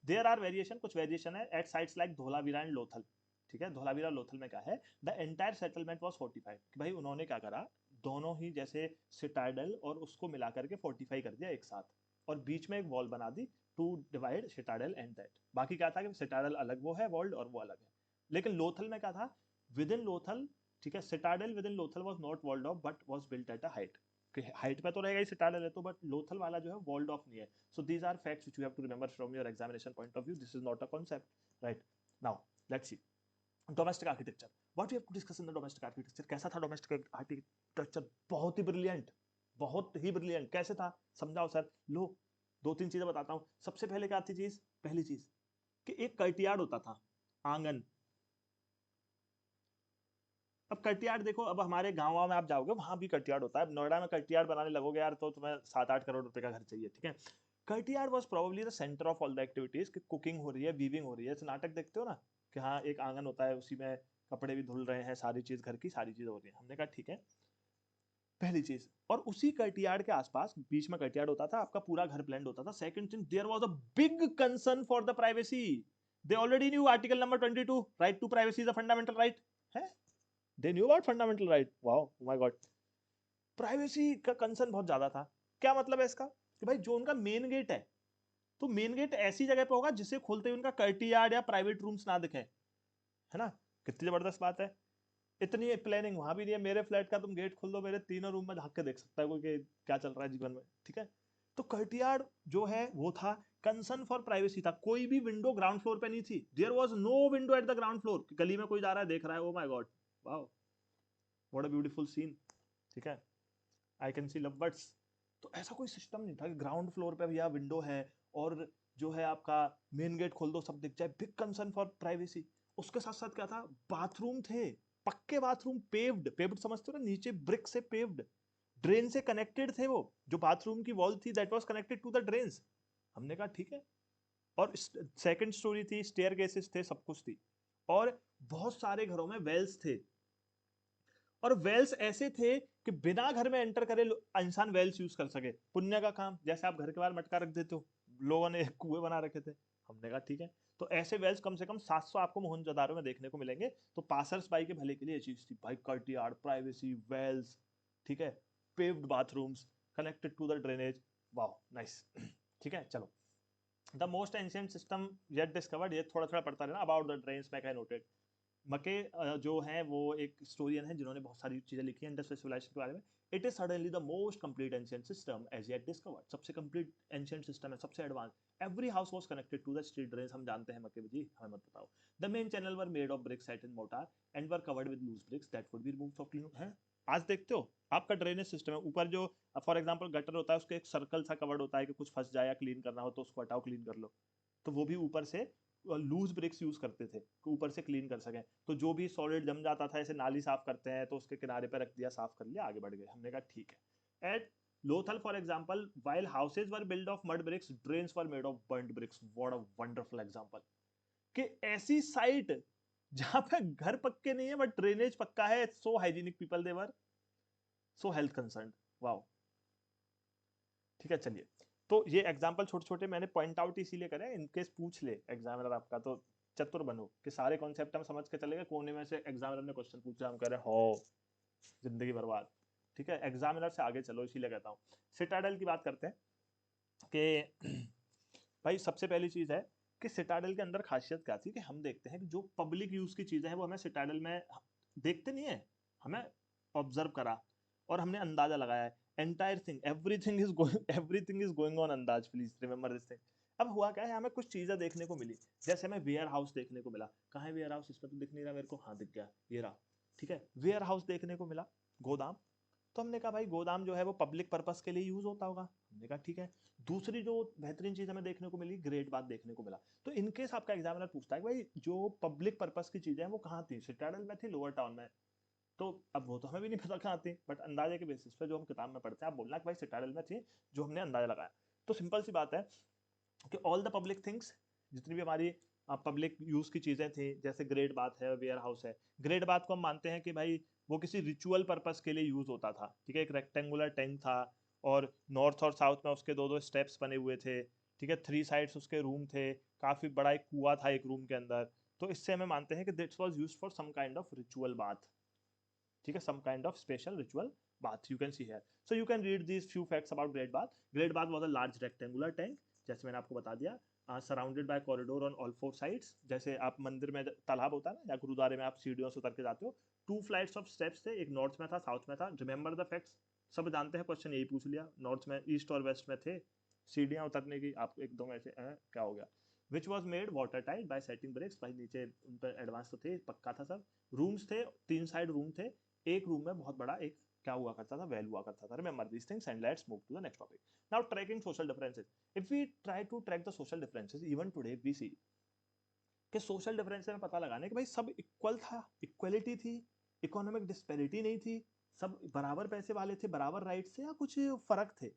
There are variation, कुछ वेरिएशन है at sites like Dholavira and Lothal. ठीक है, धोलावीरा लोथल में क्या है, the entire settlement was fortified. कि भाई उन्होंने क्या करा, दोनों ही जैसे सिटाडेल और उसको मिला करके फोर्टिफाई कर दिया एक साथ, और बीच में एक वॉल बना दी to divide citadel and that. बाकी क्या था कि सिटाडेल अलग वो है वॉल्ड और वो अलग है। लेकिन लोथल में क्या था, विद इन लोथल, ठीक है, citadel within Lothal was not walled off but was built at a height. Height पे तो रहेगा ही सिटाडेल है तो, बट लोथल वाला जो है वॉल्ड ऑफ नहीं है। So these are facts which you have to remember from your examination point of view. This is not a concept, right? Now let's see domestic architecture. What we have to discuss in the domestic architecture. कैसा था domestic architecture? बहुत ही brilliant, बहुत ही brilliant. कैसे था, समझाओ sir. लो, दो तीन चीजें बताता हूँ। सबसे पहले क्या थी चीज, पहली चीज कि एक कर्टियार्ड होता था, आंगन। अब कर्टियार्ड देखो, अब हमारे गाँव में आप जाओगे वहां भी कर्टियार्ड होता है। नोएडा में कर्टियार्ड बनाने लगोगे यार तो तुम्हें 7-8 करोड़ रुपए का घर चाहिए, ठीक है। Courtyard was probably the centre of all the activities, कि कुकिंग हो रही है, वीविंग हो रही है। नाटक देखते हो ना कि हाँ एक आंगन होता है, उसी में कपड़े भी धुल रहे हैं, सारी चीज घर की सारी चीज हो रही है। हमने कहा ठीक है, पहली चीज। और उसी कर्टियार्ड के आसपास बीच में कर्टियार्ड होता था, आपका पूरा घर ब्लेंड होता था। Second thing, there was a big concern for the privacy. They already knew article number 22, right to privacy is a fundamental right है। They knew about fundamental right. Wow, my God. Privacy का concern बहुत ज्यादा था। क्या मतलब है इसका, कि भाई जो उनका मेन गेट है, तो मेन गेट ऐसी जगह पे होगा जिसे खोलते ही उनका कर्टियार्ड या प्राइवेट रूम्स ना दिखे, है ना। कितनी जबरदस्त बात है। इतनी प्लानिंग वहां भी नहीं है। मेरे फ्लैट का तुम गेट खोल दो, मेरे तीनों रूम में झांक के देख सकता है कोई कि क्या चल रहा है जीवन में, ठीक है। तो कर्टियार्ड जो है वो था, कंसर्न फॉर प्राइवेसी था। कोई भी विंडो ग्राउंड फ्लोर पे नहीं थी। There was no window at the ground floor. गली में कोई जा रहा है देख रहा है, oh my god, wow, what a beautiful scene, ठीक है। I can see love birds. तो ऐसा कोई सिस्टम नहीं था कि ग्राउंड फ्लोर पे भैया विंडो है और जो है आपका मेन गेट खोल दो सब दिख जाए। Big concern for privacy. उसके साथ साथ क्या था, बाथरूम थे, पक्के बाथरूम, पेव्ड, पेव्ड समझते हो ना, नीचे ब्रिक से पेव्ड, ड्रेन से कनेक्टेड थे वो। जो बाथरूम की वॉल थी that was connected to the drains. हमने कहा ठीक है। और सेकंड स्टोरी थी, स्टेयर केसेस थे, सब कुछ थी। और बहुत सारे घरों में वेल्स थे, और वेल्स ऐसे थे कि बिना घर में एंटर करे इंसान वेल्स यूज कर सके। पुण्य का काम, जैसे आप घर के बाहर मटका रख देते हो, लोगों ने कुएं बना रखे थे। हमने कहा ठीक है। तो ऐसे वेल्स कम से कम 700 आपको मोहनजोदारो में देखने को मिलेंगे। तो पासर्स बाई के भले के लिए ये चीज थी भाई, कर्टियार्ड, प्राइवेसी, वेल्स, ठीक है, paved bathrooms connected to the drainage. Wow, nice. ठीक है, चलो। The most ancient system yet discovered, ये थोड़ा थोड़ा पढ़ता रहना। About the drains Mackay noted. Mackay जो हैं वो एक हिस्टोरियन है जिन्होंने बहुत सारी चीजें लिखी हैं इंडस सिविलाइजेशन के बारे में। It is suddenly the most complete ancient system as yet discovered. सबसे कंप्लीट एंशिएंट सिस्टम है, सबसे advance. Every house was connected to the street drains. हम जानते हैं मके जी, हमें मत बताओ। The main channel were made of bricks set in mortar and were covered with loose bricks that could be removed for clean है। आज देखते हो आपका ड्रेनेज सिस्टम है, ऊपर जो फॉर एग्जांपल गटर होता है उसके एक सर्कल सा कवर्ड होता है कि कुछ फंस जाए या क्लीन करना हो तो उसको हटाओ, क्लीन कर लो। तो वो भी ऊपर से लूज ब्रिक्स यूज करते थे कि ऊपर से क्लीन कर सकें। तो जो भी सॉलिड जम जाता था, ऐसे नाली साफ करते हैं तो उसके किनारे पे रख दिया, साफ कर लिया, आगे बढ़ गए। हमने कहा ठीक है। At Lothal for example, while houses were build of mud bricks, drains were made of burned bricks. What a wonderful example, कि ऐसी साइट जहां पे घर पक्के नहीं है बट ड्रेनेज पक्का है। So hygienic people they were, so health concern. Wow, ठीक है, चलिए। तो ये एग्जाम्पल छोटे छोटे मैंने पॉइंट आउट इसीलिए करे, इनकेस पूछ ले एग्जामिनर आपका तो चतुर बनो कि सारे कॉन्सेप्ट हम समझ के चलेगा। कोने में से एग्जामिनर ने क्वेश्चन पूछा, हम कह रहे हो जिंदगी बर्बाद। ठीक है, एग्जामिनर से आगे चलो, इसीलिए कहता हूँ। सिटाडेल की बात करते हैं कि भाई सबसे पहली चीज है कि सिटाडेल के अंदर खासियत क्या थी कि हम देखते हैं कि जो पब्लिक यूज की चीजें हैं वो हमें सिटाडेल में देखते नहीं है, हमें ऑब्जर्व करा और हमने अंदाजा लगाया है। Entire thing, everything is going on अंदाज, प्लीज रिमेंबर दिस थिंग। अब हुआ क्या है, हमें कुछ चीजें देखने को मिली, जैसे हमें वेयर हाउस देखने को मिला। कहाँ है वेयर हाउस, इसमें तो दिख नहीं रहा मेरे को, हाँ दिख गया, ये रहा, ठीक है, वेयर हाउस देखने को मिला, गोदाम। तो हमने कहा भाई गोदाम जो है वो पब्लिक पर्पस के लिए यूज होता होगा, हमने कहा ठीक है। दूसरी जो बेहतरीन चीज हमें देखने को मिली, ग्रेट बात देखने को मिला। तो इनकेस आपका एग्जामिनर पूछता है कि भाई जो पब्लिक पर्पस की चीजें हैं वो कहाँ थी, सिटाडल में थी, लोअर टाउन में, तो अब वो तो हमें भी नहीं पता कहाँ थी, बट अंदाजे के बेसिस पे जो हम किताब में पढ़ते हैं, आप बोलना कि भाई सिटाडल में थी, जो हमने अंदाजा लगाया। तो सिंपल सी बात है कि ऑल द पब्लिक थिंग्स, जितनी भी हमारी पब्लिक यूज की चीजें थी, जैसे ग्रेट बात है, वेयर हाउस है। ग्रेट बात को हम मानते हैं कि भाई वो किसी रिचुअल पर्पस के लिए यूज होता था, ठीक है, एक रेक्टेंगुलर टैंक था और नॉर्थ और साउथ में उसके दो दो स्टेप्स बने हुए थे, ठीक है, 3 साइड्स उसके रूम थे, काफी बड़ा एक कुआं था एक रूम के अंदर। तो इससे हमें मानते हैं कि this was used for some kind of ritual bath, ठीक है, some kind of special ritual bath, you can see here. So you can read these few facts about Great Bath. Great Bath was a large rectangular tank, जैसे मैंने आपको बता दिया, surrounded by corridor on all 4 sides. जैसे आप मंदिर में तालाब होता है ना, या गुरुद्वारे में आप सीढ़ियों से उतर के जाते हो, 2 फ्लाइट्स ऑफ स्टेप्स थे, एक नॉर्थ में था, साउथ में था। रिमेंबर द फैक्ट्स, सब जानते हैं, क्वेश्चन यही पूछ लिया, नॉर्थ में, ईस्ट और वेस्ट में थे सीढ़ियां उतरने की, आप एकदम ऐसे क्या हो गया। Which was made water tight by setting bricks, भाई नीचे उन पर एडवांस तो थे, पक्का था सब। रूम्स थे, 3 साइड रूम थे, एक रूम में बहुत बड़ा एक क्या हुआ करता था, वेल हुआ करता था। Remember these things and let's move to the next topic. Now tracking social differences. If we try to track the social differences even today, we see कि सोशल डिफरेंस में पता लगाने कि भाई सब इक्वल था, इक्वलिटी थी, इकोनॉमिक डिस्पेरिटी नहीं थी, सब बराबर पैसे वाले थे, बराबर राइट से, या कुछ फर्क थे।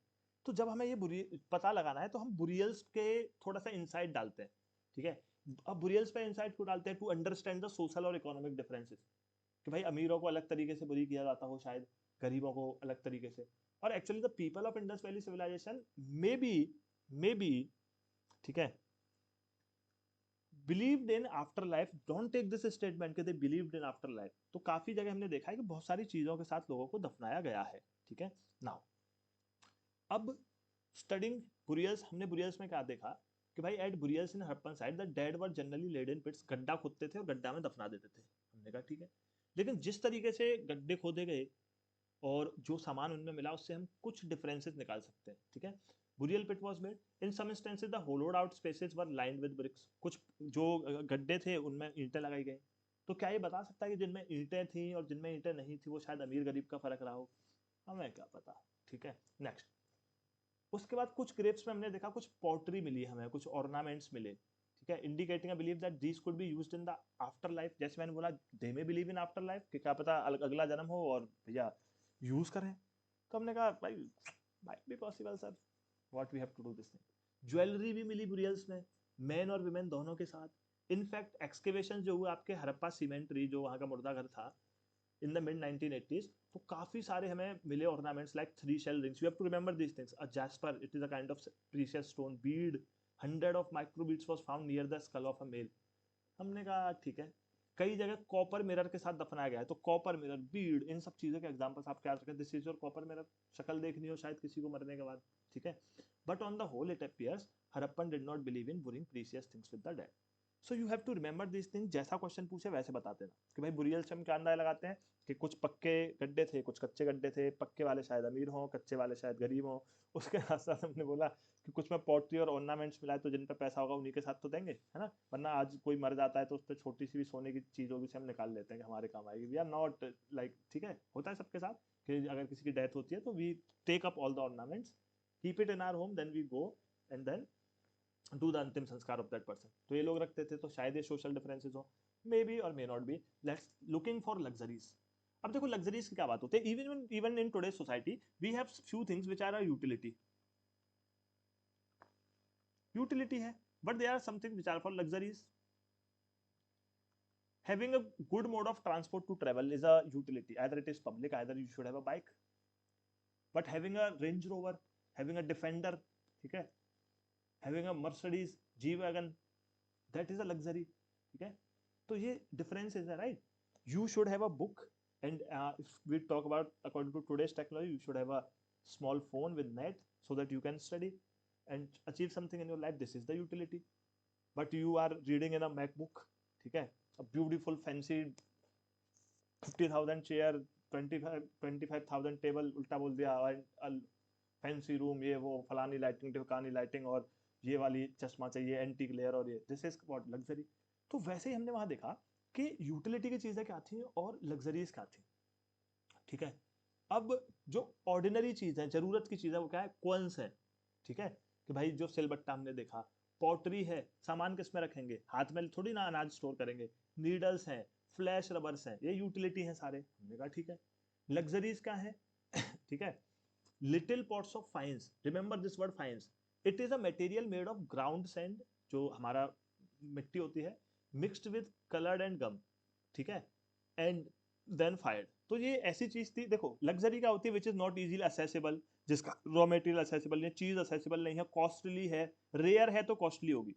तो जब हमें ये पता लगाना है तो हम बुरियल्स के थोड़ा सा इंसाइट डालते हैं, ठीक है। अब बुरियल्स पे इंसाइट क्यों डालते हैं, टू अंडरस्टैंड द सोशल और इकोनॉमिक डिफरेंसेस, कि भाई अमीरों को अलग तरीके से बुरी किया जाता हो शायद, गरीबों को अलग तरीके से। और actually the people of Indus valley civilisation may be, ठीक है, believed in after life. Don't take this statement कि they believed in after life. तो काफी जगह हमने देखा है कि बहुत सारी चीजों के साथ लोगों को दफनाया गया है, ठीक है। नाउ अब स्टडिंग बुरियल्स, हमने बुरियल्स में क्या देखा कि भाई at burials in Harappan site the dead were generally laid in pits, गड्ढा खोदते थे और गड्ढा में दफना देते थे। हमने कहा ठीक है, लेकिन जिस तरीके से गड्ढे खोदे गए और जो सामान उनमें मिला उससे हम कुछ डिफरेंसेस निकाल सकते हैं, ठीक है। Burial pit was made in some instances, the hollowed out spaces were lined with bricks, कुछ जो गड्ढे थे उनमें ईंटें लगाई गई। तो क्या ये बता सकता है कि जिनमें ईंटें थी और जिनमें ईंटें नहीं थी वो शायद अमीर गरीब का फर्क रहा हो, हमें क्या पता, ठीक है। नेक्स्ट, उसके बाद कुछ ग्रेप्स में हमने देखा कुछ पॉटरी मिली, हमें कुछ ऑर्नामेंट्स मिले, ठीक है, indicating believe that these could be used in the after life. जैसे मैंने बोला दे में बिलीव इन आफ्टर लाइफ, कि क्या पता अगला जन्म हो और भैया यूज करें। तो हमने कहा भाई might be possible sir, what we have to do this thing. Jewellery भी मिली बुरियल्स में, मेन और विमेन दोनों के साथ। इनफैक्ट एक्सकेवेशन जो हुए आपके हड़प्पा सीमेंट्री, जो वहाँ का मुर्दा घर था, in the mid 1980s, तो काफी सारे हमें मिले ornaments like 3 shell rings. You have to remember these things. A jasper, it is a kind of precious stone bead. 100 of micro beads was found near the skull of a male. हमने कहा ठीक है। कई जगह copper mirror के साथ दफनाया गया है, तो कॉपर मिरर, बीड, इन सब चीजों के एग्जांपल्स आप क्या रखें, this is your copper mirror, शक्ल देखनी हो शायद किसी को मरने के बाद, ठीक है। But on the whole it appears Harappan did not believe in burying precious things with the dead. So you have to remember this thing, जैसा क्वेश्चन पूछे वैसे बता देना कि भाई बुरियल से हम क्या अंदाजा लगाते हैं कि कुछ पक्के गड्ढे थे, कुछ कच्चे गड्ढे थे, पक्के वाले शायद अमीर हों, कच्चे वाले शायद गरीब हों। उसके साथ साथ हमने बोला कि कुछ में पॉटरी और ऑर्नामेंट्स मिला है, तो जिन पर पैसा होगा उन्हीं के साथ तो देंगे, है ना, वरना आज कोई मर जाता है तो उस पर छोटी सी भी सोने की चीज होगी, से हम निकाल लेते हैं कि हमारे काम आएगी। वी आर नॉट लाइक, ठीक है, होता है सबके साथ कि अगर किसी की डेथ होती है तो we take up all the ornaments, keep it in our home, then we go and then do the अंतिम संस्कार ऑफ दैट पर्सन। तो ये लोग रखते थे, तो शायद ये सोशल डिफरेंसेस हो, मे बी और may not be. Let's looking for luxuries. अब देखो लग्जरीज की क्या बात होती है, even in today society we have few things which are a utility, utility है, but they are something which are for luxuries. Having a good mode of transport to travel is a utility, either it is public, either you should have a bike. But having a Range Rover, having a Defender, ठीक है, having a Mercedes G Wagon, that is a luxury, ठीक है। तो ये differences है, right? You should have a book, and if we talk about according to today's technology, you should have a small phone with net so that you can study and achieve something in your life. This is the utility. But you are reading in a MacBook, ठीक है, a beautiful fancy 50,000 chair, 25,000 table, उल्टा बोल दिया, fancy room, ये वो फलानी lighting ढिमकानी lighting, और ये वाली चश्मा चाहिए एंटीक लेयर, और ये दिस इज व्हाट लग्जरी। तो वैसे ही हमने वहां देखा कि यूटिलिटी की चीजें क्या थी और लग्जरीज क्या थी, ठीक है। अब जो ऑर्डिनरी चीज है, जरूरत की चीज है, वो क्या है, क्वंस है, ठीक है, कि भाई जो सिलबट्टा हमने देखा, पॉटरी है, सामान किस में रखेंगे, हाथ में थोड़ी ना अनाज स्टोर करेंगे, नीडल्स हैं, फ्लैश रबर्स हैं, ये यूटिलिटी है सारे, हमने कहा ठीक है। लग्जरीज क्या है ठीक है, little pots of फाइंस, remember this word फाइंस, it is a material made of ground sand, जो हमारा मिट्टी होती है, मिक्स्ड विद कलर्ड एंड गम, ठीक है, एंड देन फायर्ड। तो ये ऐसी चीज थी, देखो लग्जरी क्या होती है, which is not easily accessible, जिसका रॉ मटेरियल असेसिबल नहीं है, चीज असेसिबल नहीं है, कॉस्टली है, रेयर है तो कॉस्टली होगी।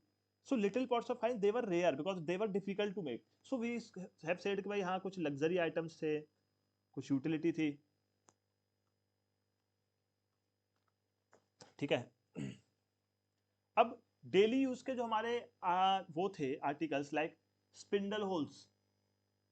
So little pots of faience they were rare because they were difficult to make, so we have said कि भाई हाँ कुछ लग्जरी आइटम्स थे, कुछ यूटिलिटी थी, ठीक है। अब डेली यूज के जो हमारे वो थे articles like spindle holes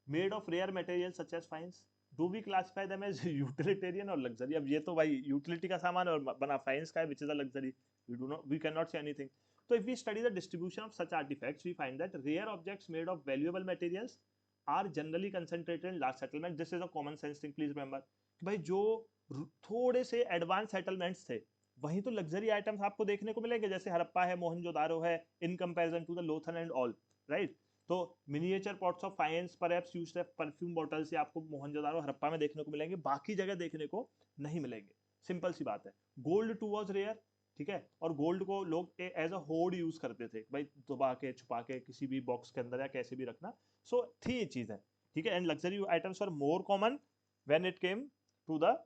made of rare material such as faience, do we classify them as utilitarian और लग्जरी? अब ये तो भाई यूटिलिटी का सामान है और बना फाइंस का है, which is a luxury, we can not say anything. तो if we study the distribution of such artifacts we find that rare objects made of valuable materials are generally concentrated in large settlement, this is a common sense thing, please remember कि भाई जो थोड़े से advance settlements थे, वहीं तो luxury items आपको देखने को मिलेंगे, जैसे हड़प्पा है, मोहनजोदारो है, in comparison to the Lothal and all, right. तो miniature pots of faience perhaps used as perfume bottles से आपको मोहनजोदारो हड़प्पा में देखने को मिलेंगे, बाकी जगह देखने को नहीं मिलेंगे, सिंपल सी बात है। गोल्ड टू वाज रेयर, ठीक है, और गोल्ड को लोग एज अ होर्ड यूज करते थे, भाई दबा के छुपा के किसी भी बॉक्स के अंदर या कैसे भी रखना, सो थी ये चीज है, ठीक है। And luxury items are more common when it came to the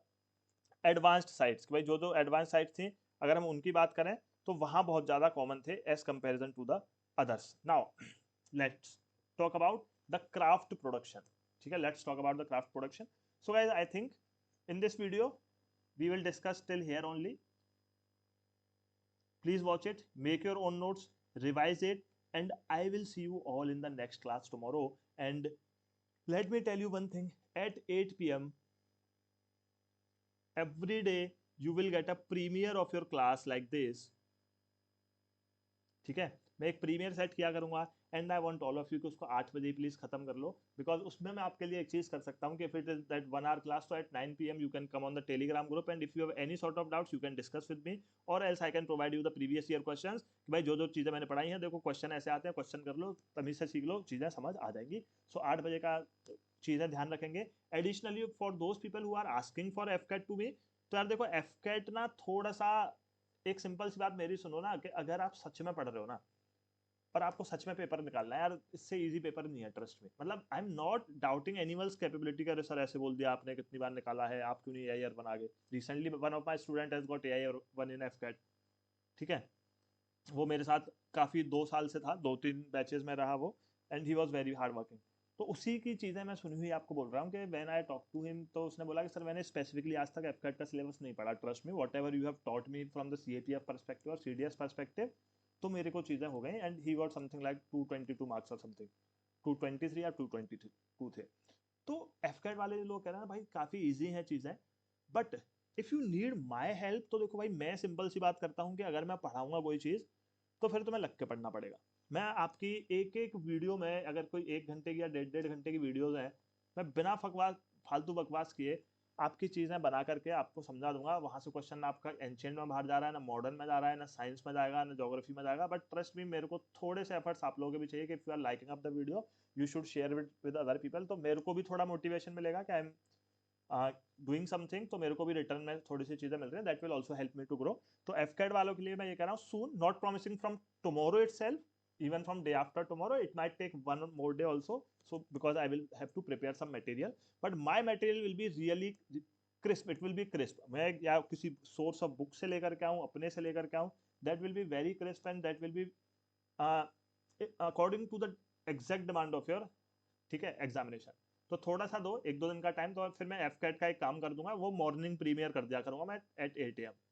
advanced sites, भाई जो जो एडवांस साइट्स थी, अगर हम उनकी बात करें तो वहां बहुत ज्यादा कॉमन थे as comparison to the others. Now let's talk about the craft production, ठीक है, let's talk about the craft production. So guys I think in this video we will discuss till here only. Please watch it, make your own notes, revise it, and I will see you all in the next class tomorrow. And let me tell you one thing, at 8 p.m. every day you will get a premiere of your class like this, ठीक है। मैं एक premiere set किया करूंगा and I want all of you कि उसको 8 बजे please खत्म कर लो, बिकॉज उसमें मैं आपके लिए एक चीज कर सकता हूँ कि if it is that 1 hour class, तो at 9 PM you can come on the Telegram group and if you have any sort of doubts you can discuss with me, और else I can provide you the previous year questions कि भाई जो जो चीजें मैंने पढ़ाई हैं, देखो क्वेश्चन ऐसे आते हैं, क्वेश्चन कर लो, तमीज से सीख लो, चीजें समझ आ जाएंगी। सो 8 बजे का चीजें ध्यान रखेंगे। Additionally for those people who are asking for AFCAT to me, तो यार देखो एफकैट ना थोड़ा सा, एक सिंपल सी बात मेरी सुनो ना, कि अगर आप सच में पढ़ रहे हो ना और आपको सच में पेपर निकालना है यार, इससे इजी पेपर नहीं है, ट्रस्ट में। मतलब I am not doubting animals capability का, सर ऐसे बोल दिया आपने, कितनी बार निकाला है, आप क्यों नहीं एआईआर बना गए? Recently one of my student has got AIR one in AFCAT, ठीक है, वो मेरे साथ काफी 2 साल से था, 2-3 बैचेस में रहा वो, and he was very hard working. तो उसी की चीजें मैं सुनी हुई आपको बोल रहा हूँ कि when I talk to him, तो उसने बोला कि सर मैंने स्पेसिफिकली आज तक एफकैट का सिलेबस नहीं पढ़ा, trust me what ever you have taught me from the CAPF perspective और सीडीएस परस्पेक्टिव, तो मेरे को चीजें हो गई, and he got something like 222 marks और समथिंग, 223 या 222 थे। तो एफकैट वाले लोग कह रहे हैं ना भाई काफी इजी है चीजें, but if you need my help, तो देखो भाई मैं सिंपल सी बात करता हूँ कि अगर मैं पढ़ाऊंगा कोई चीज, तो फिर तुम्हें लग के पढ़ना पड़ेगा। मैं आपकी एक एक वीडियो में, अगर कोई 1 घंटे की या 1.5 घंटे की वीडियोस है, मैं बिना बकवास, फालतू बकवास किए आपकी चीजें बना करके आपको समझा दूंगा। वहां से क्वेश्चन आपका एंशिएंट में बाहर जा रहा है, ना मॉडर्न में जा रहा है, ना साइंस में जाएगा, ना ज्योग्राफी में जाएगा, बट ट्रस्ट मी मेरे को थोड़े से एफर्ट्स आप लोगों के भी चाहिए कि if you are liking up the video you should share with other people, तो मेरे को भी थोड़ा मोटिवेशन मिलेगा कि आई एम डूइंग समथिंग, तो मेरे को भी रिटर्न में थोड़ी सी चीजें मिल रही हैं, that will also help me to grow. तो एफकैट वालों के लिए मैं ये कह रहा हूँ, soon, not promising from tomorrow itself, even from day after tomorrow, it might take one more day also, so because I will have to prepare some material, but my material will be really crisp, it will be crisp, मैं या किसी source of book से लेकर के आऊँ, अपने से लेकर के आऊँ, that will be very crisp and that will be uh, according to the exact demand of your, ठीक है, एग्जामिनेशन। तो थोड़ा सा दो, 1-2 दिन का टाइम, तो फिर मैं एफकैट का एक काम कर दूंगा, वो मॉर्निंग प्रीमियर कर दिया करूंगा मैं at 8 AM।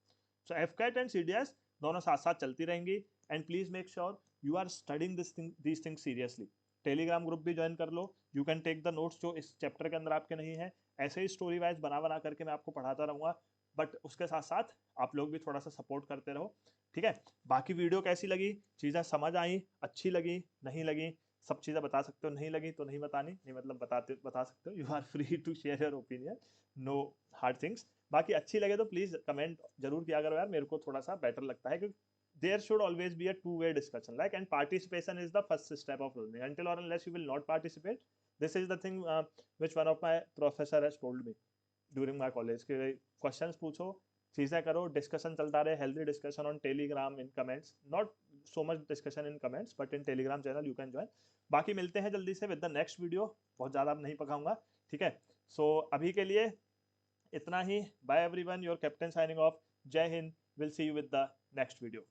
So AFCAT and CDS दोनों साथ साथ चलती रहेंगी। And please make sure you are studying this thing seriously. Telegram group भी ज्वाइन कर लो, you can take the notes जो इस चैप्टर के अंदर आपके नहीं है। ऐसे ही स्टोरी वाइज बना बना करके मैं आपको पढ़ाता रहूंगा, बट उसके साथ साथ आप लोग भी थोड़ा सा सपोर्ट करते रहो, ठीक है। बाकी वीडियो कैसी लगी, चीज़ें समझ आई, अच्छी लगी, नहीं लगी, सब चीज़ें बता सकते हो। नहीं लगी तो नहीं बतानी, नहीं मतलब बता सकते हो, you are free to share your opinion, no hard things. बाकी अच्छी लगे तो प्लीज़ कमेंट जरूर किया करो यार, मेरे को थोड़ा सा बेटर लगता है, क्योंकि there should always be a two-way discussion, like, and participation is the first step of learning. Until or unless you will not participate, this is the thing which one of my professor has told me during my college, कि questions पूछो, चीज़ें करो, discussion चलता रहे, healthy discussion on Telegram in comments, not so much discussion in comments but in Telegram channel you can join. बाकी मिलते हैं जल्दी से विद द नेक्स्ट वीडियो, बहुत ज़्यादा अब नहीं पकाऊंगा, ठीक है। सो अभी के लिए इतना ही, bye everyone, your captain signing off, जय हिंद, will see you with the next video.